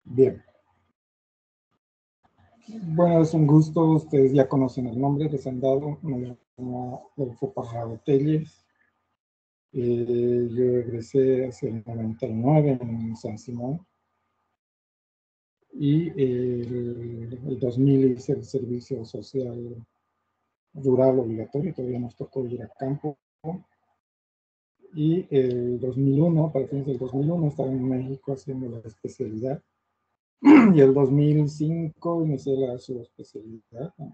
Bien. Bueno, es un gusto. Ustedes ya conocen el nombre, les han dado. Me llamo Adolfo Parrado Telles. Yo egresé hace el 99 en San Simón. Y el 2000 hice el servicio social rural obligatorio. Todavía nos tocó ir a campo. Y el 2001, para fines del 2001, estaba en México haciendo la especialidad. Y el 2005 inicié la subespecialidad, ¿no?,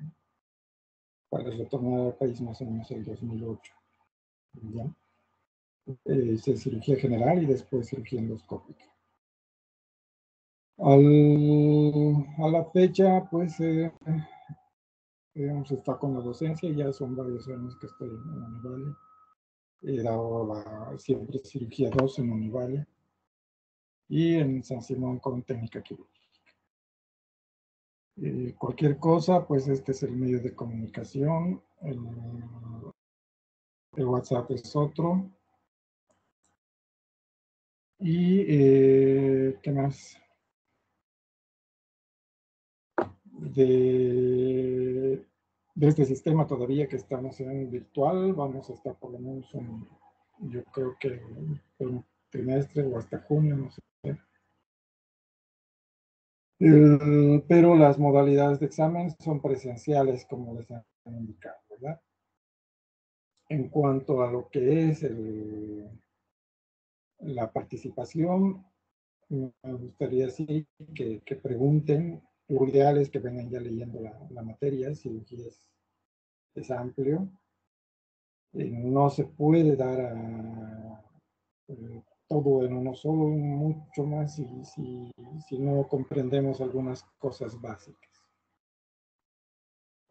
para retornar al país más o menos el 2008. ¿Ya? Hice cirugía general y después cirugía endoscópica. A la fecha, pues, digamos, está con la docencia. Ya son varios años que estoy en Univale. He dado siempre cirugía 2 en Univale y en San Simón con técnica quirúrgica. Cualquier cosa, pues este es el medio de comunicación. El WhatsApp es otro. Y, ¿qué más? De este sistema todavía que estamos en virtual, vamos a estar por lo menos yo creo que un trimestre o hasta junio, no sé. Pero las modalidades de examen son presenciales, como les han indicado, ¿verdad? En cuanto a lo que es la participación, me gustaría sí que pregunten. Lo ideal es que vengan ya leyendo la materia. Cirugía es amplio. No se puede dar todo en uno solo, mucho más si no comprendemos algunas cosas básicas.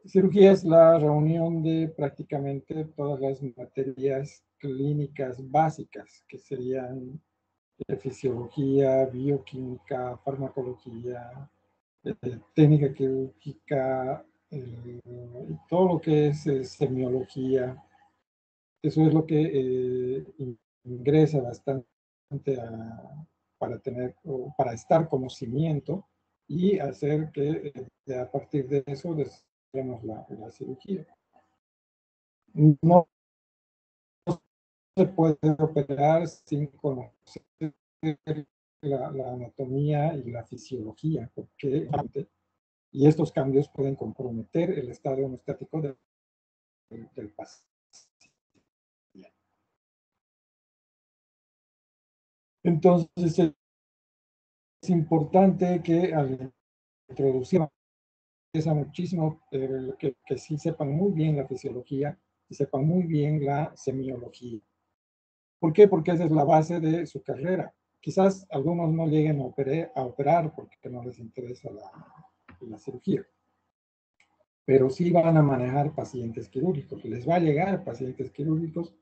Cirugía es la reunión de prácticamente todas las materias clínicas básicas, que serían fisiología, bioquímica, farmacología, técnica quirúrgica, todo lo que es semiología. Eso es lo que ingresa bastante para estar como cimiento y hacer que a partir de eso desarrollemos la cirugía. No se puede operar sin conocer la anatomía y la fisiología, y estos cambios pueden comprometer el estado hemostático del paciente. Entonces, es importante que al introducir muchísimo, que sí sepan muy bien la fisiología y sepan muy bien la semiología. ¿Por qué? Porque esa es la base de su carrera. Quizás algunos no lleguen a operar porque no les interesa la cirugía, pero sí van a manejar pacientes quirúrgicos. Les va a llegar pacientes quirúrgicos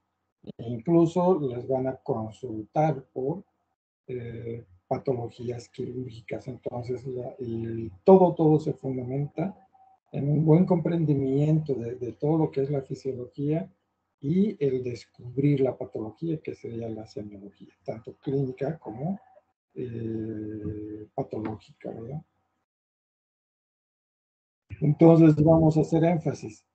e incluso les van a consultar por patologías quirúrgicas. Entonces, todo se fundamenta en un buen comprendimiento de todo lo que es la fisiología y el descubrir la patología, que sería la semiología, tanto clínica como patológica, ¿verdad? Entonces, vamos a hacer énfasis.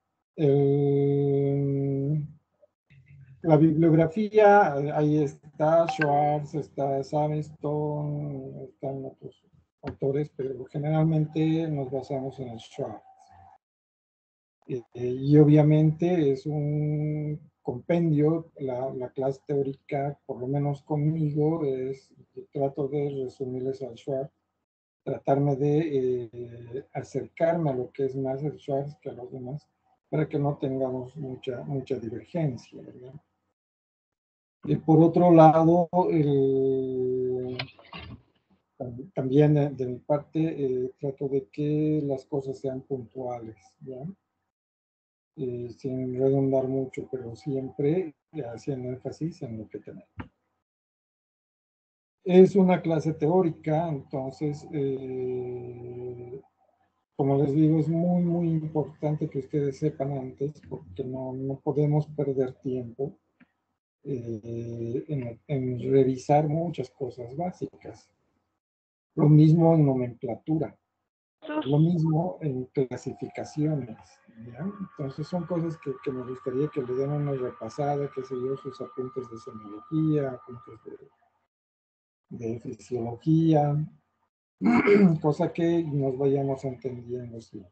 La bibliografía, ahí está Schwartz, está Savington, están otros autores, pero generalmente nos basamos en el Schwartz. Y obviamente es un compendio. La clase teórica, por lo menos conmigo, trato de resumirles al Schwartz, tratarme de acercarme a lo que es más el Schwartz que a los demás, para que no tengamos mucha divergencia, ¿verdad? Por otro lado, también de mi parte, trato de que las cosas sean puntuales, ¿ya? Sin redundar mucho, pero siempre haciendo énfasis en lo que tenemos. Es una clase teórica, entonces, como les digo, es muy importante que ustedes sepan antes, porque no podemos perder tiempo en revisar muchas cosas básicas. Lo mismo en nomenclatura, lo mismo en clasificaciones, ¿ya? Entonces son cosas que me gustaría que le den una repasada, qué sé yo, sus apuntes de semiología, apuntes de fisiología, cosa que nos vayamos entendiendo, sí.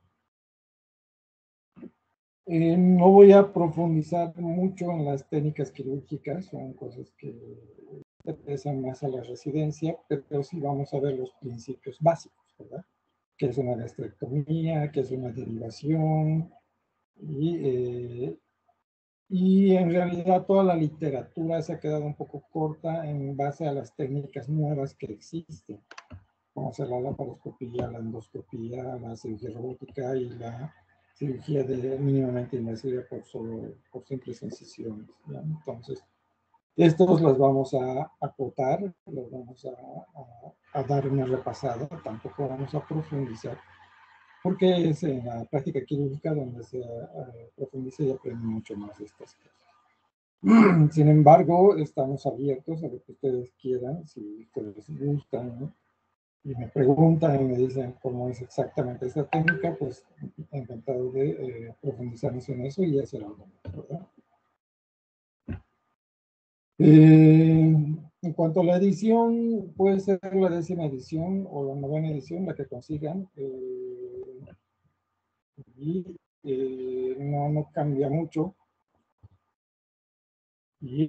No voy a profundizar mucho en las técnicas quirúrgicas, son cosas que interesan más a la residencia, pero sí vamos a ver los principios básicos, ¿verdad? ¿Qué es una gastrectomía? ¿Qué es una derivación? Y en realidad toda la literatura se ha quedado un poco corta en base a las técnicas nuevas que existen, como hacer la laparoscopía, la endoscopía, la cirugía robótica y la cirugía mínimamente invasiva por simples incisiones, ¿ya? Entonces, estos los vamos a acotar, los vamos a dar una repasada, tampoco vamos a profundizar, porque es en la práctica quirúrgica donde se profundiza y aprende mucho más de estas cosas. Sin embargo, estamos abiertos a lo que ustedes quieran, si ustedes gustan, ¿no? Y me preguntan y me dicen cómo es exactamente esta técnica, pues encantado de profundizarnos en eso y hacer algo más, ¿verdad? En cuanto a la edición, puede ser la 10ª edición o la 9ª edición, la que consigan, y no cambia mucho, y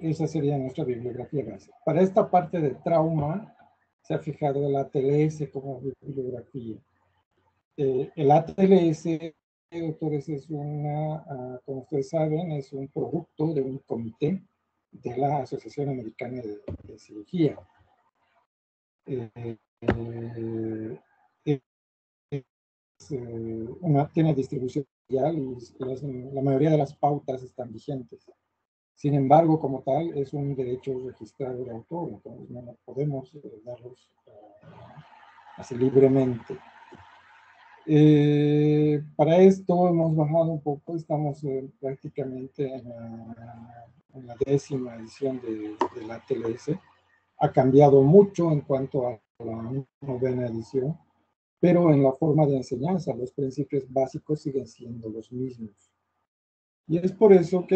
esa sería nuestra bibliografía base. Para esta parte de trauma, se ha fijado el ATLS como bibliografía. El ATLS, doctores, es como ustedes saben, es un producto de un comité de la Asociación Americana de Cirugía. Tiene distribución mundial y la mayoría de las pautas están vigentes. Sin embargo, como tal, es un derecho registrado de autor, entonces no podemos darlos así libremente. Para esto hemos bajado un poco, estamos prácticamente en la 10ª edición de la TLS. Ha cambiado mucho en cuanto a la 9ª edición, pero en la forma de enseñanza, los principios básicos siguen siendo los mismos. Y es por eso que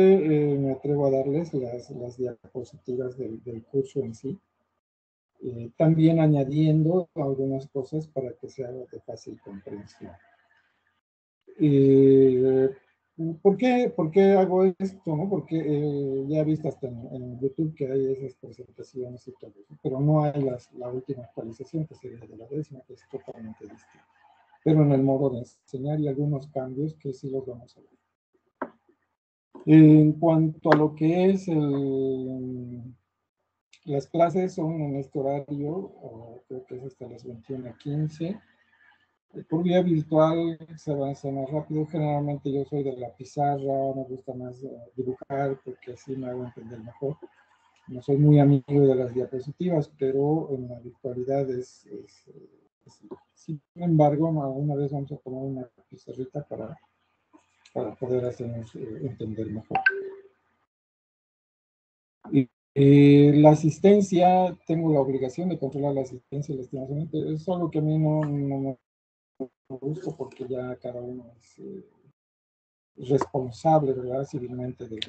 me atrevo a darles las diapositivas del curso en sí, también añadiendo algunas cosas para que sea de fácil comprensión. ¿Por qué hago esto? ¿No? Porque ya he visto hasta en YouTube que hay esas presentaciones y todo eso, pero no hay la última actualización, que sería de la 10ª, que es totalmente distinta. Pero en el modo de enseñar hay algunos cambios que sí los vamos a ver. En cuanto a lo que es las clases, son en este horario, creo que es hasta las 21:15. Por vía virtual se avanza más rápido. Generalmente yo soy de la pizarra, me gusta más dibujar porque así me hago entender mejor. No soy muy amigo de las diapositivas, pero en la virtualidad sin embargo, una vez vamos a tomar una pizarrita para poder hacernos entender mejor. La asistencia, tengo la obligación de controlar la asistencia y la estimación. Es algo que a mí no me gusta porque ya cada uno es responsable, ¿verdad? Civilmente de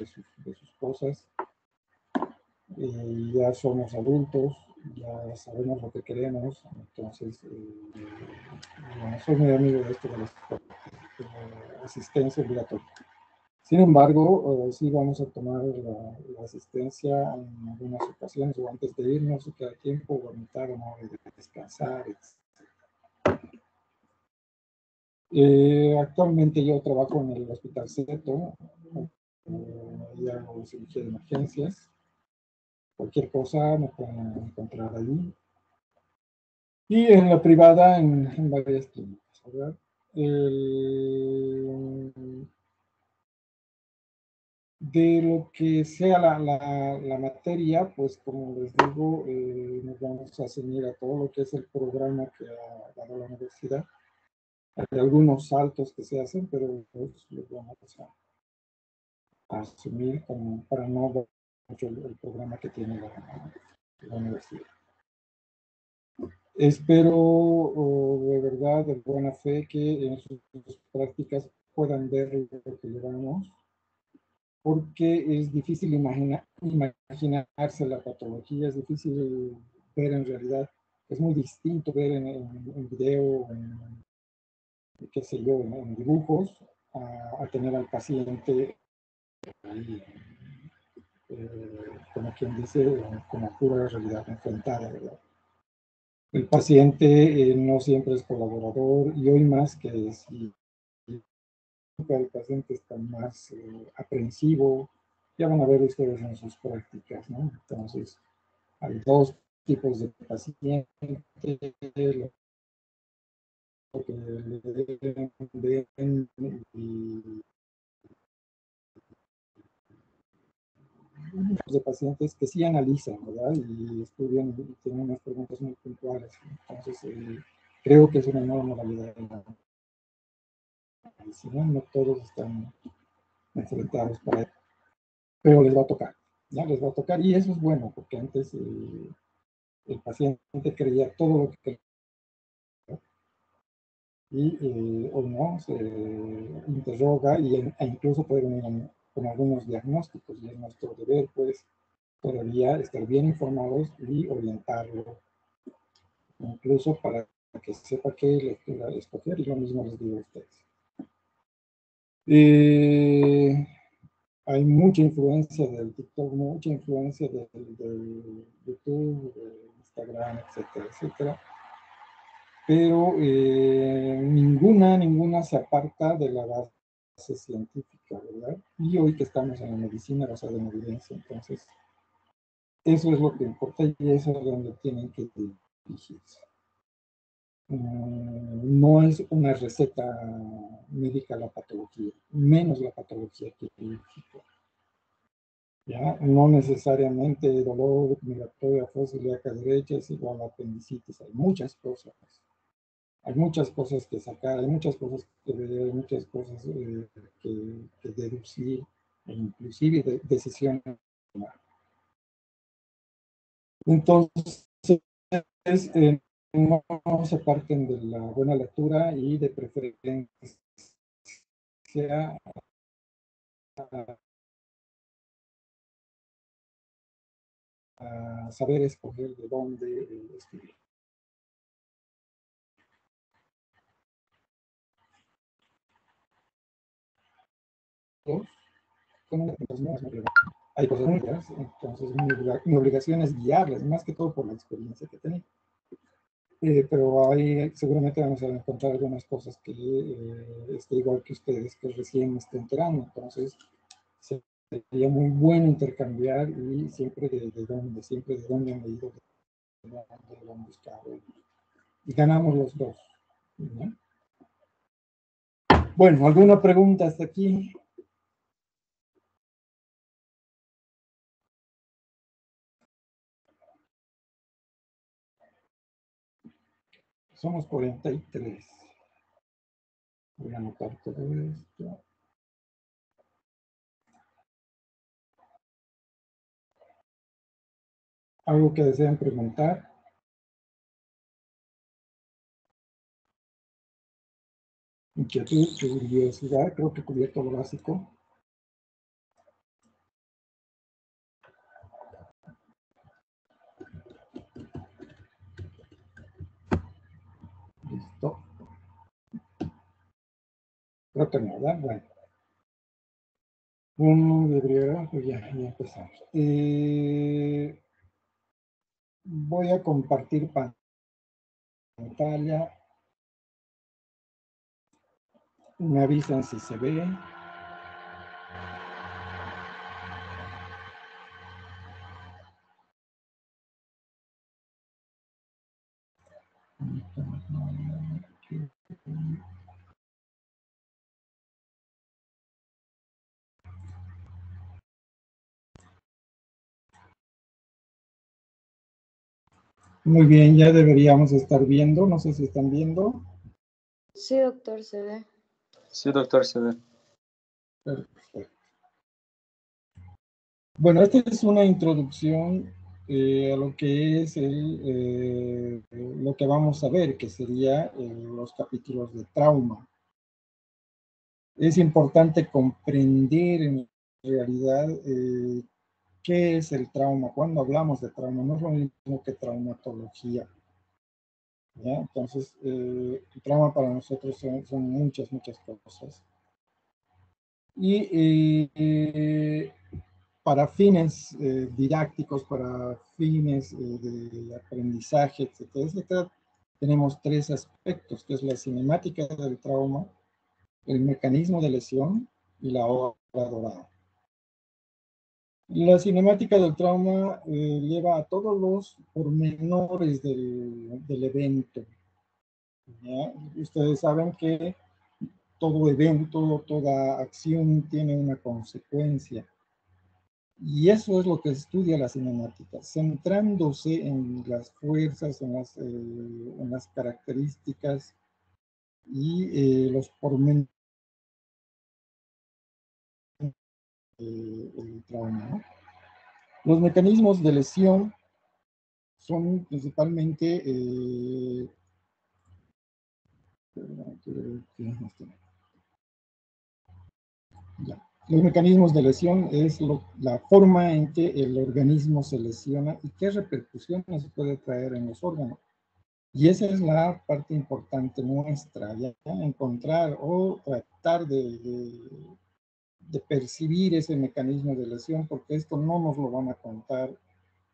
sus cosas. Ya somos adultos, ya sabemos lo que queremos, entonces no soy muy amigo de esto de la asistencia obligatoria. Sin embargo, sí vamos a tomar la asistencia en algunas ocasiones o antes de irnos, si queda tiempo, o a mitad o no, de descansar, etc. Actualmente yo trabajo en el Hospital Seto, y hago cirugía de emergencias. Cualquier cosa me pueden encontrar ahí. Y en la privada en varias clínicas, ¿verdad? De lo que sea la materia, pues como les digo, nos vamos a ceñir a todo lo que es el programa que ha dado la universidad. Hay algunos saltos que se hacen, pero pues, los vamos a asumir como para no ver mucho el programa que tiene la universidad. Espero de verdad, de buena fe, que en sus prácticas puedan ver lo que llevamos, porque es difícil imaginarse la patología, es difícil ver en realidad, es muy distinto ver en video, qué sé yo, en dibujos, a tener al paciente ahí, como quien dice, con la pura realidad enfrentada, ¿verdad? El paciente no siempre es colaborador y hoy más que si el paciente está más aprensivo, ya van a ver ustedes en sus prácticas, ¿no? Entonces, hay dos tipos de pacientes, lo que le den y de pacientes que sí analizan, ¿verdad? Y estudian y tienen unas preguntas muy puntuales. Entonces, creo que es una nueva modalidad de la medicina. No todos están enfrentados para eso, pero les va a tocar, ¿ya? Les va a tocar y eso es bueno, porque antes el paciente creía todo lo que quería y o no, se interroga e incluso puede venir con algunos diagnósticos y es nuestro deber, pues, todavía estar bien informados y orientarlo, incluso para que sepa qué lectura escoger, y lo mismo les digo a ustedes. Hay mucha influencia del TikTok, mucha influencia del YouTube, de Instagram, etcétera, etcétera, pero ninguna se aparta de la base científica, ¿verdad? Y hoy que estamos en la medicina basada en evidencia, entonces eso es lo que importa y eso es donde tienen que dirigirse. No es una receta médica la patología, menos la patología quirúrgica. ¿Ya? No necesariamente dolor migratorio fósil ilíaca derecha es igual a apendicitis, hay muchas cosas que sacar, hay muchas cosas que ver, hay muchas cosas que deducir, e inclusive decisiones. Entonces, no se parten de la buena lectura y de preferencia a saber escoger de dónde estudiar. Hay cosas nuevas, entonces mi obligación es guiarles, más que todo por la experiencia que tengo. Pero ahí seguramente vamos a encontrar algunas cosas que esté igual que ustedes, que recién me estén enterando. Entonces, sería muy bueno intercambiar y siempre siempre de dónde han leído, de dónde lo han buscado. Y ganamos los dos, ¿no? Bueno, ¿alguna pregunta hasta aquí? Somos 43. Voy a anotar todo esto. ¿Algo que desean preguntar? Inquietud, curiosidad, creo que he cubierto lo básico. Listo. Creo que no, ¿verdad? Bueno. Pues ya empezamos. Voy a compartir pantalla. Me avisan si se ve. Muy bien, ya deberíamos estar viendo. No sé si están viendo. Sí, doctor, se ve. Sí, doctor, se ve. Perfecto. Bueno, esta es una introducción a lo que es lo que vamos a ver, que sería los capítulos de trauma. Es importante comprender en realidad qué es el trauma. Cuando hablamos de trauma, no es lo mismo que traumatología. ¿Ya? Entonces, el trauma para nosotros son muchas cosas. Y para fines didácticos, para fines de aprendizaje, etcétera, etcétera, tenemos tres aspectos, que es la cinemática del trauma, el mecanismo de lesión y la hora dorada. La cinemática del trauma lleva a todos los pormenores del evento. ¿Ya? Ustedes saben que todo evento, toda acción tiene una consecuencia. Y eso es lo que estudia la cinemática, centrándose en las fuerzas, en las características y los pormenores del trauma, ¿no? Los mecanismos de lesión son principalmente los mecanismos de lesión es la forma en que el organismo se lesiona y qué repercusiones puede traer en los órganos. Y esa es la parte importante nuestra, ya encontrar o tratar de percibir ese mecanismo de lesión, porque esto no nos lo van a contar,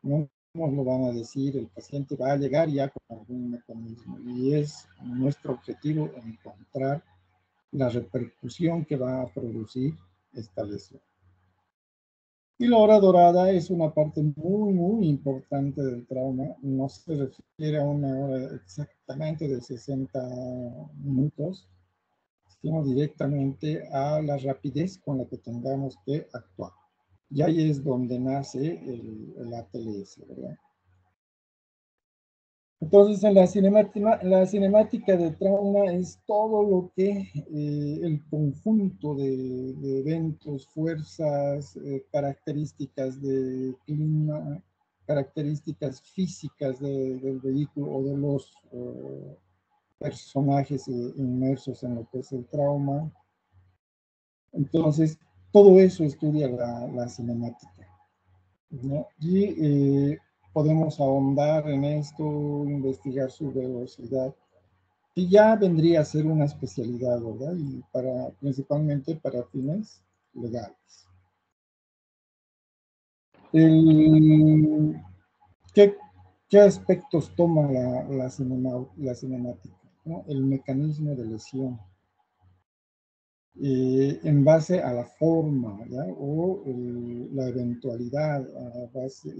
no nos lo van a decir, el paciente va a llegar ya con algún mecanismo y es nuestro objetivo encontrar la repercusión que va a producir esta lesión. Y la hora dorada es una parte muy importante del trauma. No se refiere a una hora exactamente de 60 minutos, sino directamente a la rapidez con la que tengamos que actuar. Y ahí es donde nace el ATLS, ¿verdad? Entonces, en la cinemática de trauma es todo lo que el conjunto de eventos, fuerzas, características de clima, características físicas del vehículo o de los personajes inmersos en lo que es el trauma. Entonces, todo eso estudia la cinemática, ¿no? Y podemos ahondar en esto, investigar su velocidad, y ya vendría a ser una especialidad, ¿verdad? Y principalmente para fines legales. ¿Qué aspectos toma la cinemática? ¿No? El mecanismo de lesión. En base a la forma, ¿ya? O la eventualidad.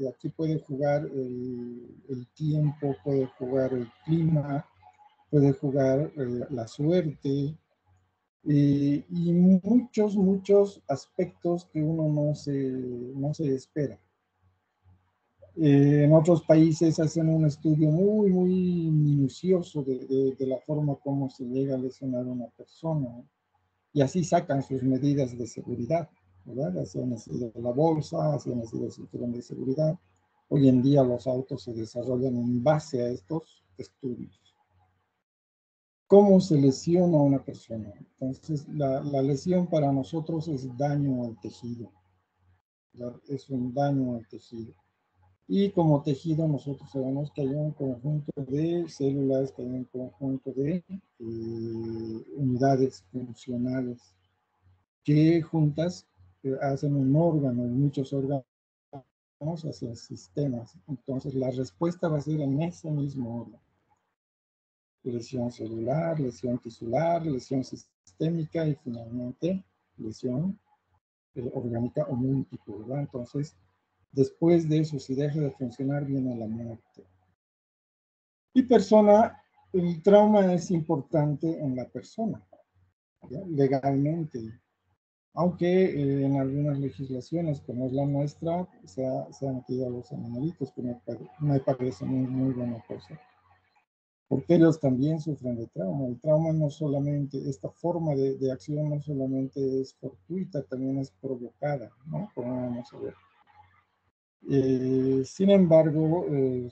Aquí puede jugar el tiempo, puede jugar el clima, puede jugar la suerte y muchos aspectos que uno no se espera. En otros países hacen un estudio muy minucioso de la forma como se llega a lesionar a una persona, ¿no? Y así sacan sus medidas de seguridad, ¿verdad? Así ha nacido la bolsa, así ha nacido el cinturón de seguridad. Hoy en día los autos se desarrollan en base a estos estudios. ¿Cómo se lesiona a una persona? Entonces, la lesión para nosotros es daño al tejido, ¿verdad? Es un daño al tejido. Y como tejido nosotros sabemos que hay un conjunto de células, que hay un conjunto de unidades funcionales que juntas hacen un órgano, y muchos órganos hacen sistemas. Entonces la respuesta va a ser en ese mismo órgano. Lesión celular, lesión tisular, lesión sistémica y finalmente lesión orgánica o múltiple, ¿verdad? Entonces, después de eso, si deja de funcionar, viene la muerte. Y el trauma es importante en la persona, ¿ya? Legalmente, aunque en algunas legislaciones, como es la nuestra, se ha metido a los animalitos, que me parece muy buena cosa, porque ellos también sufren de trauma. El trauma no solamente, esta forma de acción no solamente es fortuita, también es provocada, ¿no? Como vamos a ver. Sin embargo,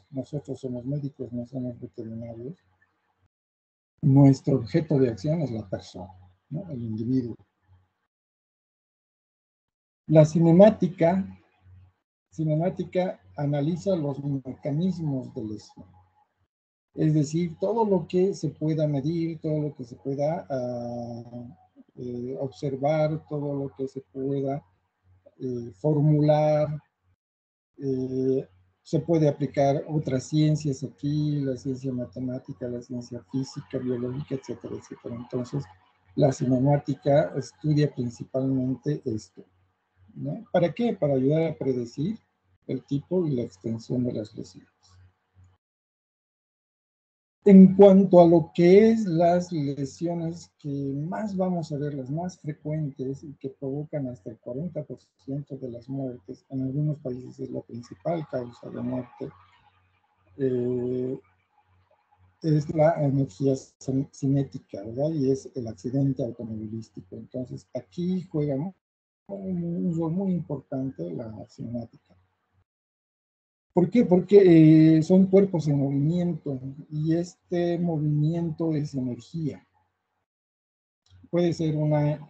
nosotros somos médicos, no somos veterinarios. Nuestro objeto de acción es la persona, ¿no? El individuo. La cinemática analiza los mecanismos de lesión. Es decir, todo lo que se pueda medir, todo lo que se pueda observar, todo lo que se pueda formular. Se puede aplicar otras ciencias aquí, la ciencia matemática, la ciencia física, biológica, etcétera, etcétera. Entonces, la cinemática estudia principalmente esto, ¿no? ¿Para qué? Para ayudar a predecir el tipo y la extensión de las lesiones. En cuanto a lo que es las lesiones que más vamos a ver, las más frecuentes y que provocan hasta el 40% de las muertes, en algunos países es la principal causa de muerte, es la energía cinética, ¿verdad? Y es el accidente automovilístico. Entonces, aquí juega un rol muy importante la cinemática. ¿Por qué? Porque son cuerpos en movimiento y este movimiento es energía. Puede ser una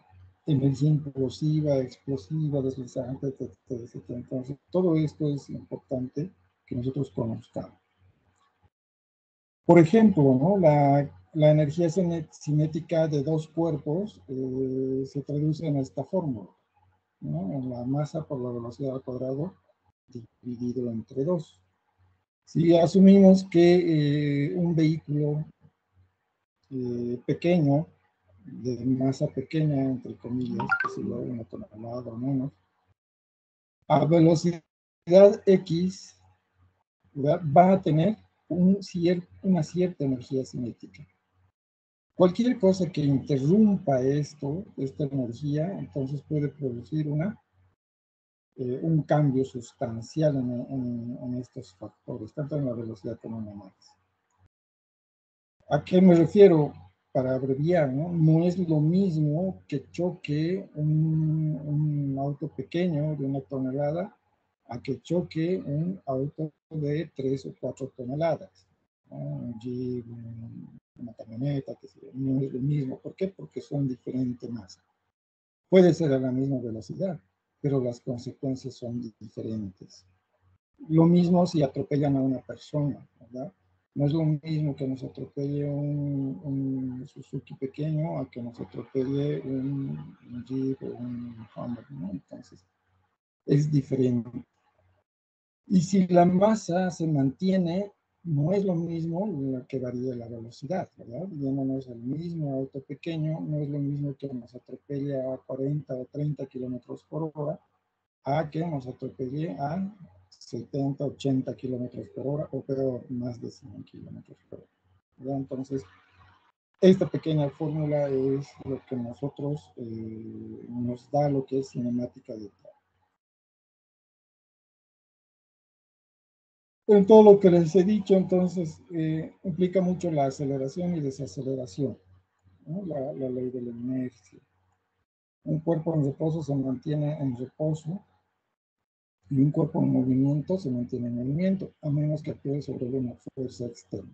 energía implosiva, explosiva, deslizante, etcétera, etcétera. Entonces, todo esto es importante que nosotros conozcamos. Por ejemplo, ¿no? La energía cinética de dos cuerpos se traduce en esta fórmula, ¿no? En la masa por la velocidad al cuadrado dividido entre 2. Si asumimos que un vehículo pequeño, de masa pequeña, entre comillas, que sería 1 tonelada o menos, a velocidad X, ¿verdad? Va a tener una cierta energía cinética. Cualquier cosa que interrumpa esta energía, entonces puede producir un cambio sustancial en estos factores, tanto en la velocidad como en la masa. ¿A qué me refiero? Para abreviar, ¿no? No es lo mismo que choque un auto pequeño de 1 tonelada a que choque un auto de 3 o 4 toneladas, ¿no? Un Jeep, una camioneta, que no es lo mismo. ¿Por qué? Porque son diferentes masas. Puede ser a la misma velocidad, pero las consecuencias son diferentes. Lo mismo si atropellan a una persona, ¿verdad? No es lo mismo que nos atropelle un Suzuki pequeño a que nos atropelle un Jeep o un Hummer, ¿no? Entonces, es diferente. Y si la masa se mantiene, no es lo mismo que varía la velocidad, ¿verdad? Yéndonos al mismo auto pequeño, no es lo mismo que nos atropelle a 40 o 30 kilómetros por hora a que nos atropelle a 70, 80 kilómetros por hora o peor, más de 100 kilómetros por hora, ¿verdad? Entonces, esta pequeña fórmula es lo que nosotros nos da lo que es cinemática de tal. En todo lo que les he dicho, entonces, implica mucho la aceleración y desaceleración, ¿no? La ley de la inercia. Un cuerpo en reposo se mantiene en reposo y un cuerpo en movimiento se mantiene en movimiento, a menos que actúe sobre una fuerza externa.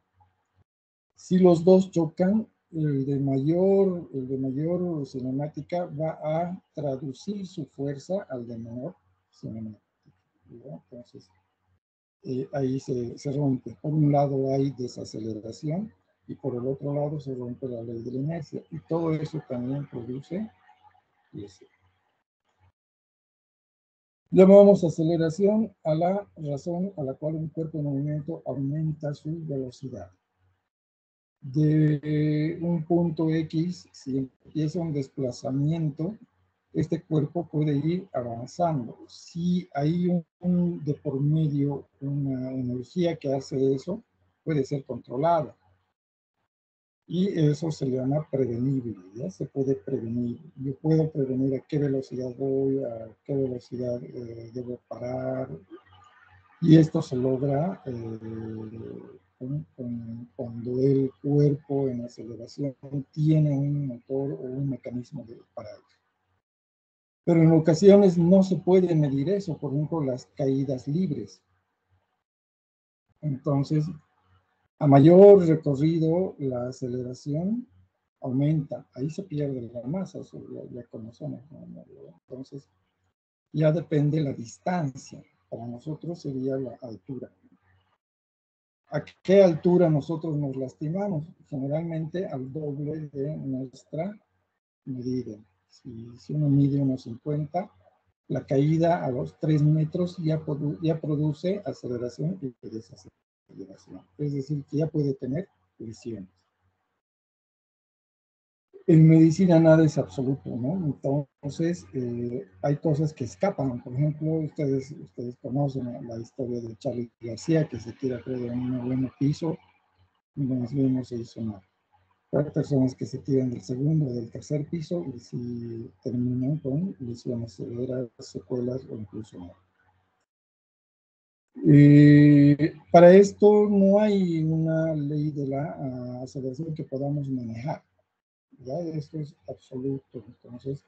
Si los dos chocan, el de mayor cinemática va a traducir su fuerza al de menor cinemática, ¿verdad? Entonces, ahí se rompe. Por un lado hay desaceleración y por el otro lado se rompe la ley de la inercia. Y todo eso también produce lesión. Llamamos aceleración a la razón a la cual un cuerpo en movimiento aumenta su velocidad. De un punto X, si empieza un desplazamiento, este cuerpo puede ir avanzando. Si hay de por medio una energía que hace eso, puede ser controlada. Y eso se le llama prevenible, ¿ya? Se puede prevenir. Yo puedo prevenir a qué velocidad voy, a qué velocidad debo parar. Y esto se logra cuando el cuerpo en aceleración tiene un motor o un mecanismo para ello. Pero en ocasiones no se puede medir eso, por ejemplo, las caídas libres. Entonces, a mayor recorrido, la aceleración aumenta. Ahí se pierde la masa, eso ya conocemos, ¿no? Entonces, ya depende la distancia. Para nosotros sería la altura. ¿A qué altura nosotros nos lastimamos? Generalmente al doble de nuestra medida. Si uno mide unos 50, la caída a los 3 metros ya produce aceleración y desaceleración. Es decir, que ya puede tener lesiones. En medicina nada es absoluto, ¿no? Entonces, hay cosas que escapan. Por ejemplo, ustedes conocen la historia de Charlie García, que se tira, creo, de un noveno piso, y no se hizo nada. Hay personas que se tiran del segundo o del tercer piso y si terminan con lesiones severas, secuelas o incluso no. Para esto no hay una ley de la aceleración que podamos manejar. ¿Ya? Esto es absoluto. Entonces,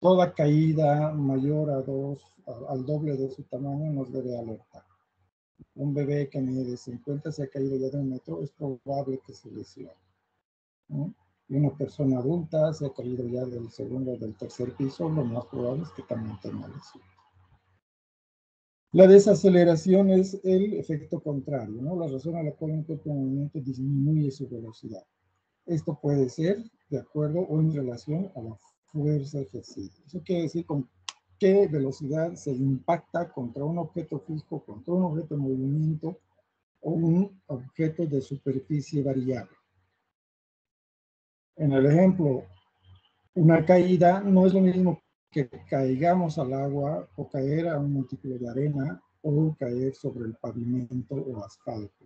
toda caída mayor al doble de su tamaño nos debe alertar. Un bebé que mide 50 se ha caído ya de 1 metro, es probable que se lesione, ¿no? Y una persona adulta se ha caído ya del segundo o del tercer piso, lo más probable es que también tenga lesión. La desaceleración es el efecto contrario, ¿no? La razón a la cual un cuerpo en movimiento disminuye su velocidad. Esto puede ser de acuerdo o en relación a la fuerza ejercida. Eso quiere decir con qué velocidad se impacta contra un objeto fijo, contra un objeto en movimiento o un objeto de superficie variable. En el ejemplo, una caída no es lo mismo que caigamos al agua o caer a un montículo de arena o caer sobre el pavimento o asfalto.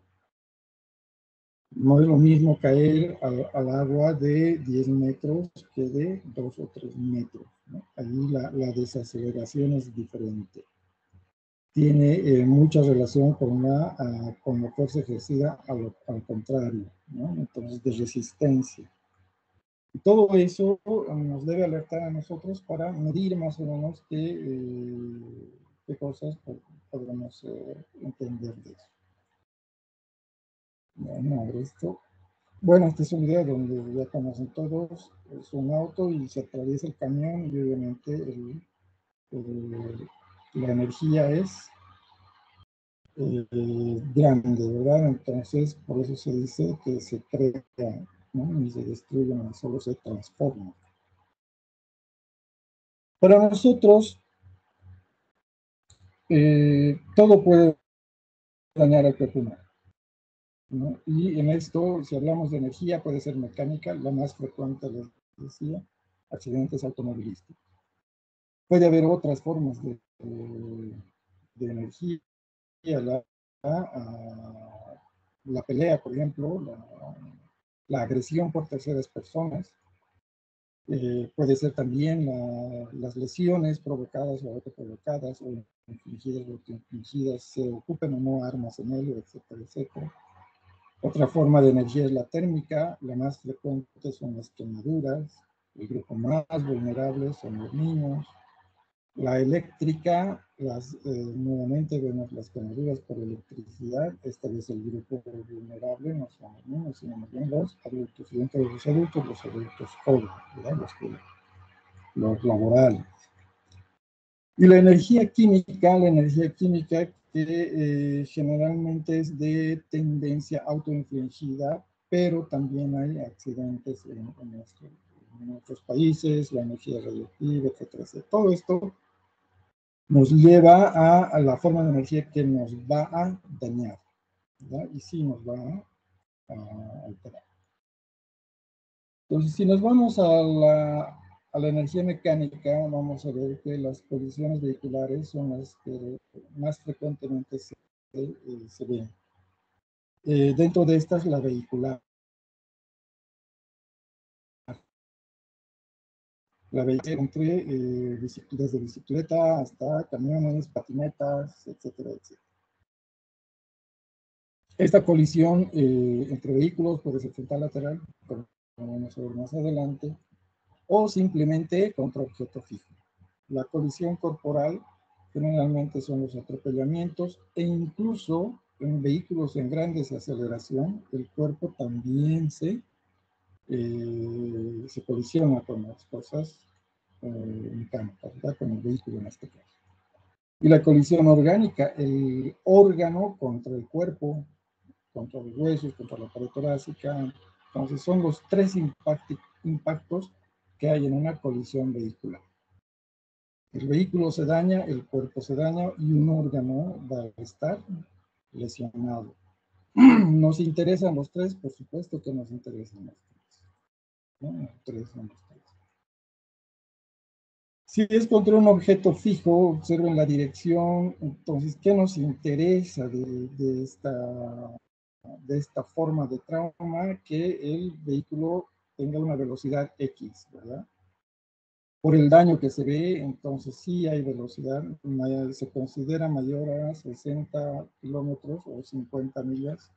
No es lo mismo caer al agua de 10 metros que de 2 o 3 metros, ¿no? Ahí la desaceleración es diferente. Tiene mucha relación con la fuerza ejercida al contrario, ¿no? Entonces, de resistencia. Y todo eso nos debe alertar a nosotros para medir más o menos qué cosas podemos entender de eso. Bueno, este es un video donde ya conocen todos, es un auto y se atraviesa el camión y obviamente la energía es grande, ¿verdad? Entonces, por eso se dice que se crea, ¿no? Ni se destruyen, solo se transforman. Para nosotros, todo puede dañar al cuerpo humano, ¿no? Y en esto, si hablamos de energía, puede ser mecánica, la más frecuente, les decía, accidentes automovilísticos. Puede haber otras formas de energía, la pelea, por ejemplo, la agresión por terceras personas. Puede ser también las lesiones provocadas o autoprovocadas o infligidas o autoinfligidas, se ocupen o no armas en él, etcétera, etcétera. Otra forma de energía es la térmica, la más frecuente son las quemaduras, el grupo más vulnerable son los niños. La eléctrica, nuevamente vemos las quemaduras por electricidad, esta vez el grupo vulnerable no son los niños, sino más bien los adultos, y dentro de los adultos jóvenes, ¿verdad? Los laborales. Y la energía química que generalmente es de tendencia autoinfligida, pero también hay accidentes en otros países, la energía radioactiva, etcétera, etcétera. Todo esto nos lleva a la forma de energía que nos va a dañar, ¿verdad? Y sí nos va a alterar. Entonces, si nos vamos a la energía mecánica, vamos a ver que las colisiones vehiculares son las que más frecuentemente se ven. Dentro de estas, la vehicular. La vehicular entre desde bicicleta hasta camiones, patinetas, etcétera, etcétera. Esta colisión entre vehículos puede ser frontal lateral, como vamos a ver más adelante, o simplemente contra objeto fijo. La colisión corporal generalmente son los atropellamientos e incluso en vehículos en grandes aceleración, el cuerpo también se colisiona con las cosas mecánicas, ¿verdad? Con el vehículo en este caso. Y la colisión orgánica, el órgano contra el cuerpo, contra los huesos, contra la pared torácica. Entonces son los tres impactos que hay en una colisión vehicular. El vehículo se daña, el cuerpo se daña y un órgano va a estar lesionado. ¿Nos interesan los tres? Por supuesto que nos interesan los tres. ¿No? Nos interesan los tres. Si es contra un objeto fijo, observen la dirección. Entonces, ¿qué nos interesa de esta forma de trauma? Que el vehículo tenga una velocidad X, ¿verdad? Por el daño que se ve, entonces sí hay velocidad, se considera mayor a 60 kilómetros o 50 millas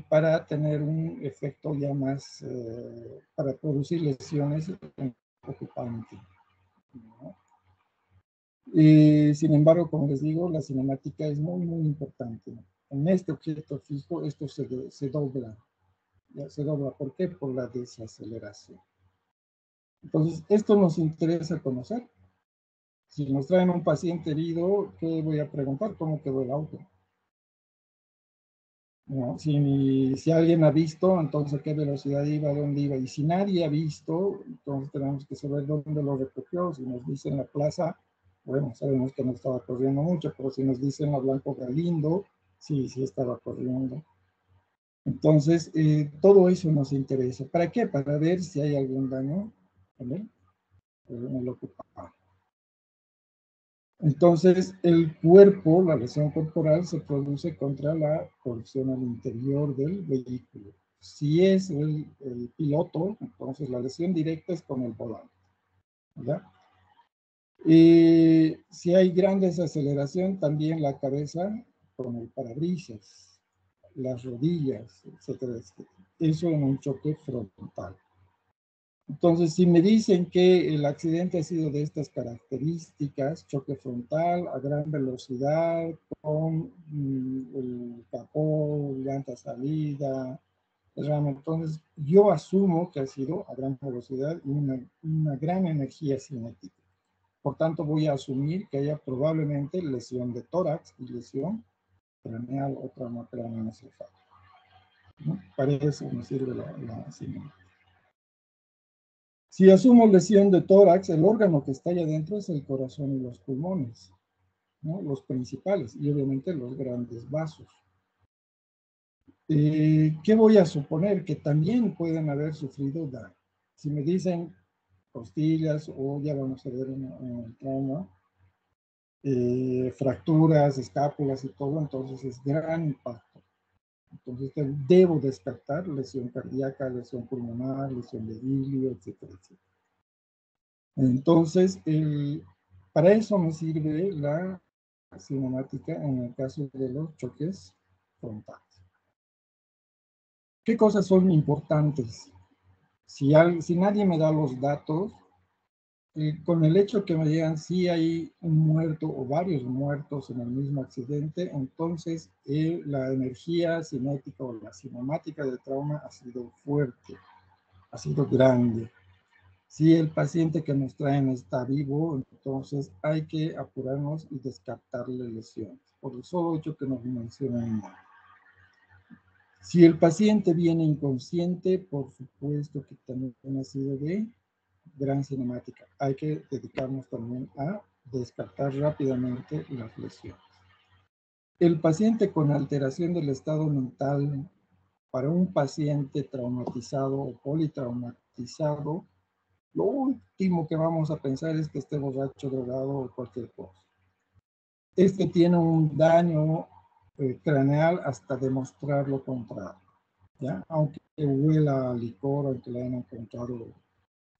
para tener un efecto ya más, para producir lesiones en el ocupante, ¿no? Sin embargo, como les digo, la cinemática es muy, muy importante. En este objeto fijo, esto se dobla. Ya se dobla. ¿Por qué? Por la desaceleración. Entonces, esto nos interesa conocer. Si nos traen un paciente herido, ¿qué voy a preguntar? ¿Cómo quedó el auto? ¿No? Si alguien ha visto, entonces a qué velocidad iba, dónde iba. Y si nadie ha visto, entonces tenemos que saber dónde lo recogió. Si nos dicen la plaza, bueno, sabemos que no estaba corriendo mucho, pero si nos dicen la Blanco Galindo, sí estaba corriendo. Entonces, todo eso nos interesa. ¿Para qué? Para ver si hay algún daño en el ocupante. Entonces, el cuerpo, la lesión corporal, se produce contra la colisión al interior del vehículo. Si es el piloto, entonces la lesión directa es con el volante, ¿verdad? Y si hay gran desaceleración, también la cabeza con el parabrisas, las rodillas, etcétera, etcétera. Eso en un choque frontal. Entonces, si me dicen que el accidente ha sido de estas características, choque frontal a gran velocidad, con el capó, llanta salida, entonces yo asumo que ha sido a gran velocidad y una gran energía cinética. Por tanto, voy a asumir que haya probablemente lesión de tórax y lesión craneal o trauma craneoencefálico, ¿no? Para eso me sirve la cinética. Si asumo lesión de tórax, el órgano que está ahí adentro es el corazón y los pulmones, ¿no? Los principales, y obviamente los grandes vasos. ¿Qué voy a suponer? Que también pueden haber sufrido daño. Si me dicen costillas, o ya vamos a ver en el trauma, fracturas, escápulas y todo, entonces es gran impacto. Entonces debo descartar lesión cardíaca, lesión pulmonar, lesión de ilio, etcétera, etcétera. Entonces, para eso me sirve la cinemática en el caso de los choques frontales. ¿Qué cosas son importantes? Si nadie me da los datos, con el hecho que me digan si hay un muerto o varios muertos en el mismo accidente, entonces la energía cinética o la cinemática del trauma ha sido fuerte, ha sido grande. Si el paciente que nos traen está vivo, entonces hay que apurarnos y descartarle lesiones, por el solo hecho que nos mencionan. Si el paciente viene inconsciente, por supuesto que también ha sido de gran cinemática. Hay que dedicarnos también a descartar rápidamente las lesiones. El paciente con alteración del estado mental, para un paciente traumatizado o politraumatizado, lo último que vamos a pensar es que esté borracho, drogado o cualquier cosa. Este tiene un daño craneal hasta demostrar lo contrario, ¿ya? Aunque huela a licor, aunque le hayan encontrado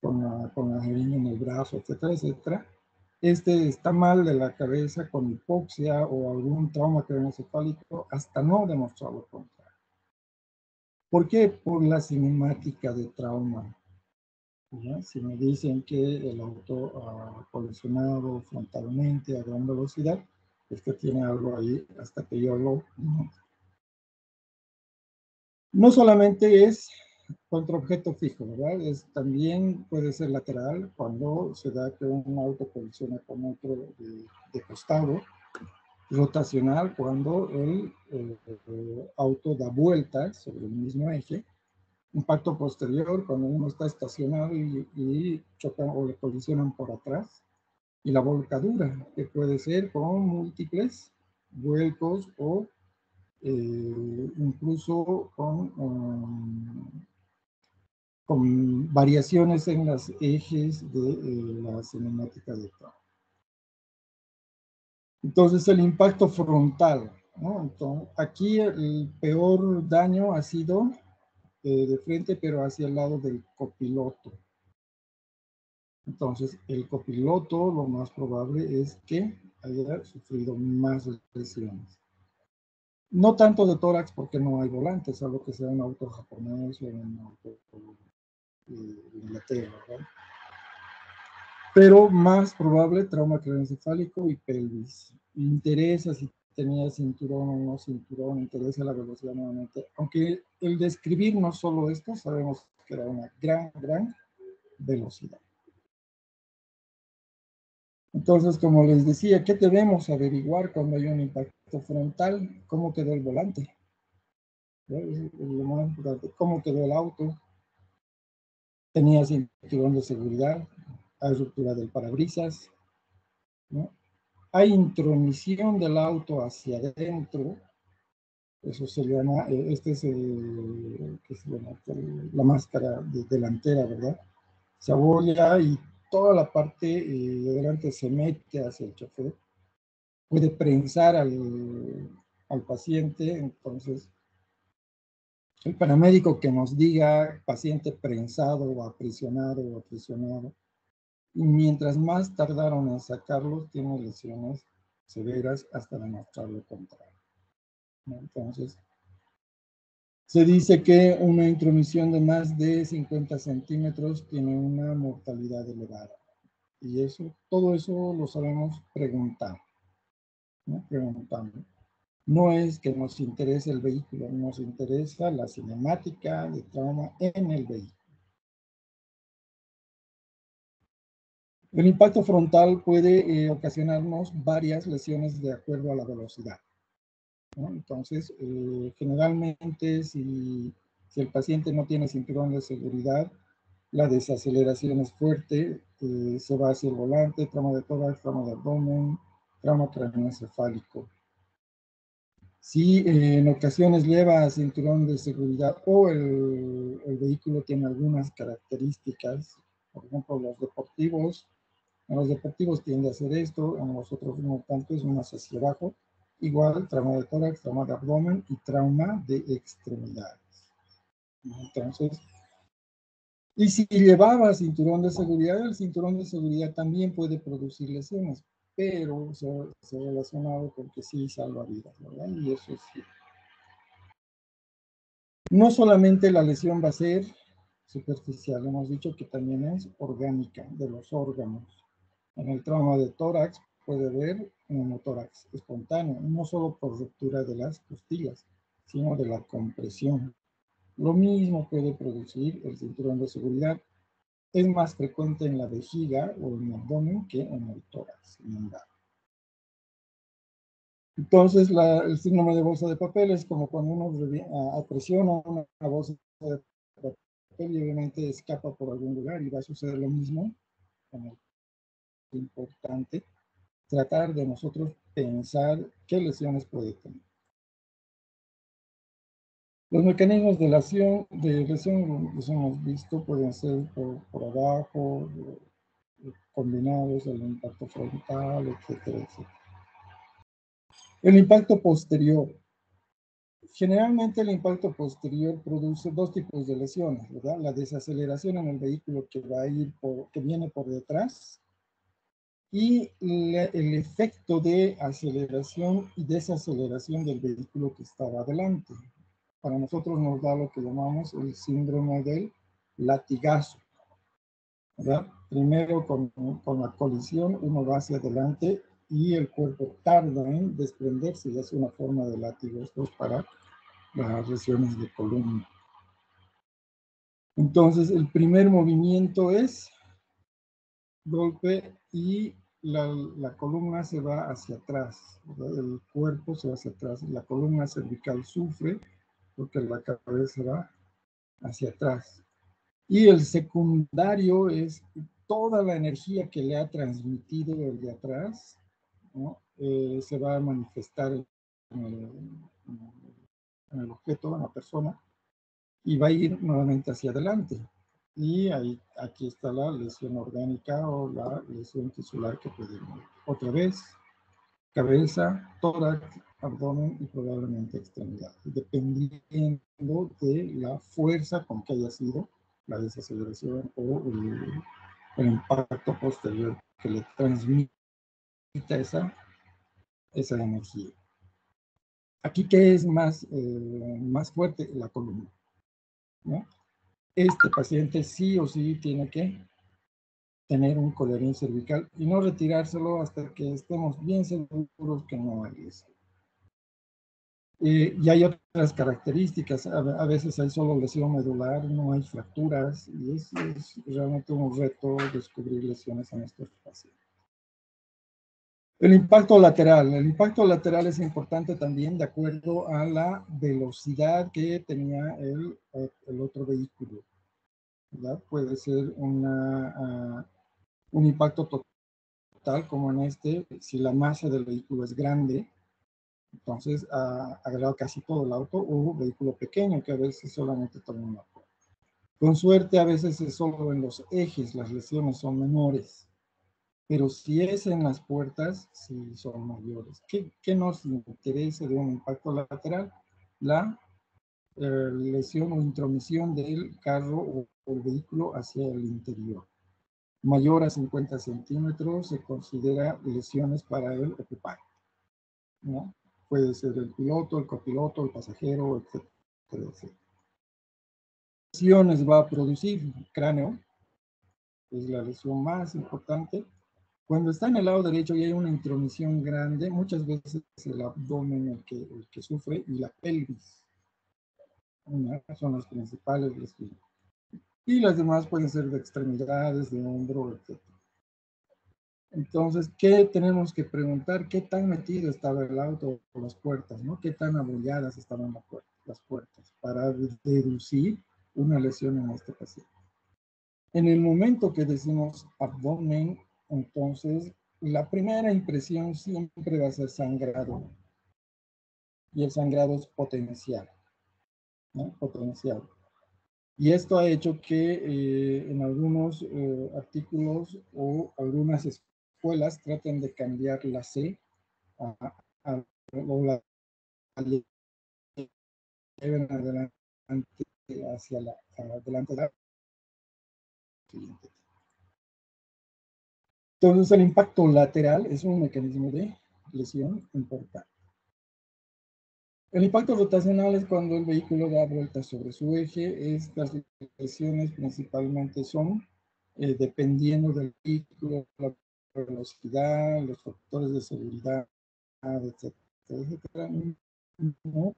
con la jeringa en el brazo, etcétera, etcétera. Este está mal de la cabeza con hipoxia o algún trauma craneoencefálico hasta no demostrar lo contrario. ¿Por qué? Por la cinemática de trauma. ¿Ya? Si me dicen que el auto ha colisionado frontalmente a gran velocidad, es que tiene algo ahí hasta que yo lo... No solamente es contra objeto fijo, ¿verdad? También puede ser lateral cuando se da que un auto colisiona con otro de costado, rotacional cuando el auto da vueltas sobre el mismo eje, impacto posterior cuando uno está estacionado y chocan o le colisionan por atrás, y la volcadura, que puede ser con múltiples vuelcos o incluso con variaciones en los ejes de la cinemática de trauma. Entonces, el impacto frontal, ¿no? Entonces, aquí el peor daño ha sido de frente, pero hacia el lado del copiloto. Entonces, el copiloto, lo más probable es que haya sufrido más lesiones. No tanto de tórax porque no hay volantes, salvo que sea un auto japonés o un auto de Inglaterra, ¿verdad? Pero más probable trauma craneoencefálico y pelvis. Interesa si tenía cinturón o no cinturón, interesa la velocidad nuevamente. Aunque el describir no solo esto, sabemos que era una gran velocidad. Entonces, como les decía, ¿qué debemos averiguar cuando hay un impacto frontal? ¿Cómo quedó el volante? Es lo más importante. ¿Cómo quedó el auto? ¿Tenía cinturón de seguridad? ¿Hay ruptura del parabrisas? ¿No? Hay intromisión del auto hacia adentro, eso se llama, este es ¿qué se llama? La máscara delantera, ¿verdad? Se abolla y toda la parte de delante se mete hacia el chofer, puede prensar al paciente, entonces el paramédico que nos diga paciente prensado o aprisionado o aprisionado, y mientras más tardaron en sacarlos, tiene lesiones severas hasta demostrar lo contrario. Entonces, se dice que una intromisión de más de 50 centímetros tiene una mortalidad elevada. Y eso, todo eso lo sabemos preguntar, ¿no? Preguntando. No es que nos interese el vehículo, nos interesa la cinemática de trauma en el vehículo. El impacto frontal puede ocasionarnos varias lesiones de acuerdo a la velocidad, ¿no? Entonces, generalmente si el paciente no tiene cinturón de seguridad, la desaceleración es fuerte, se va hacia el volante, trauma de tórax, trauma de abdomen, trauma craneoencefálico. Si en ocasiones lleva cinturón de seguridad o el vehículo tiene algunas características, por ejemplo, en los deportivos tiende a hacer esto, en los otros no tanto, es más hacia abajo. Igual, trauma de tórax, trauma de abdomen y trauma de extremidades. Entonces, y si llevaba cinturón de seguridad, el cinturón de seguridad también puede producir lesiones, pero se ha relacionado con que sí salva vidas, ¿verdad? Y eso sí. No solamente la lesión va a ser superficial, hemos dicho que también es orgánica, de los órganos. En el trauma de tórax puede haber un hemotórax espontáneo, no solo por ruptura de las costillas, sino de la compresión. Lo mismo puede producir el cinturón de seguridad. Es más frecuente en la vejiga o en el abdomen que en el tórax. Entonces, el síndrome de bolsa de papel es como cuando uno presiona una bolsa de papel y obviamente escapa por algún lugar y va a suceder lo mismo. Como es importante tratar de nosotros pensar qué lesiones puede tener. Los mecanismos de lesión, los hemos visto, pueden ser por abajo, combinados, el impacto frontal, etcétera, etcétera. El impacto posterior. Generalmente el impacto posterior produce dos tipos de lesiones, ¿verdad? La desaceleración en el vehículo que viene por detrás y el efecto de aceleración y desaceleración del vehículo que estaba adelante. Para nosotros nos da lo que llamamos el síndrome del latigazo. ¿verdad? Primero con la colisión uno va hacia adelante y el cuerpo tarda en desprenderse y es una forma de látigo. Esto es para las lesiones de columna. Entonces el primer movimiento es golpe y la columna se va hacia atrás, ¿verdad? El cuerpo se va hacia atrás, la columna cervical sufre porque la cabeza va hacia atrás. Y el secundario es toda la energía que le ha transmitido el de atrás, ¿no? Se va a manifestar en el objeto, en la persona, y va a ir nuevamente hacia adelante. Y ahí, aquí está la lesión orgánica o la lesión tisular que puede ir. Otra vez, cabeza, tórax, abdomen y probablemente extremidad, dependiendo de la fuerza con que haya sido la desaceleración o el impacto posterior que le transmita esa energía. Aquí, ¿qué es más fuerte? La columna, ¿no? Este paciente sí o sí tiene que tener un colorín cervical y no retirárselo hasta que estemos bien seguros que no hay eso. Y hay otras características, a veces hay solo lesión medular, no hay fracturas, y es realmente un reto descubrir lesiones en estos pacientes. El impacto lateral es importante también de acuerdo a la velocidad que tenía el otro vehículo, ¿verdad? Puede ser un impacto total como en este, si la masa del vehículo es grande, entonces ha agarrado casi todo el auto, o vehículo pequeño que a veces solamente toma una puerta. Con suerte a veces es solo en los ejes, las lesiones son menores, pero si es en las puertas, sí son mayores. ¿Qué nos interesa de un impacto lateral? La lesión o intromisión del carro o el vehículo hacia el interior. Mayor a 50 centímetros se considera lesiones para el ocupante, ¿no? Puede ser el piloto, el copiloto, el pasajero, etcétera, etcétera. Lesiones va a producir cráneo, es la lesión más importante. Cuando está en el lado derecho y hay una intromisión grande, muchas veces es el abdomen el que sufre y la pelvis, ¿no? Son las principales lesiones. Y las demás pueden ser de extremidades, de hombro, etc. Entonces, ¿qué tenemos que preguntar? ¿Qué tan metido estaba el auto por las puertas, ¿no? ¿Qué tan abolladas estaban las puertas para deducir una lesión en este paciente? En el momento que decimos abdomen, entonces la primera impresión siempre va a ser sangrado. Y el sangrado es potencial, ¿no? Potencial. Y esto ha hecho que en algunos artículos o algunas escuelas traten de cambiar la C o la lleven adelante hacia adelante de la siguiente. Entonces el impacto lateral es un mecanismo de lesión importante. El impacto rotacional es cuando el vehículo da vueltas sobre su eje. Estas lesiones principalmente son dependiendo del vehículo, la velocidad, los factores de seguridad, etcétera, etcétera. No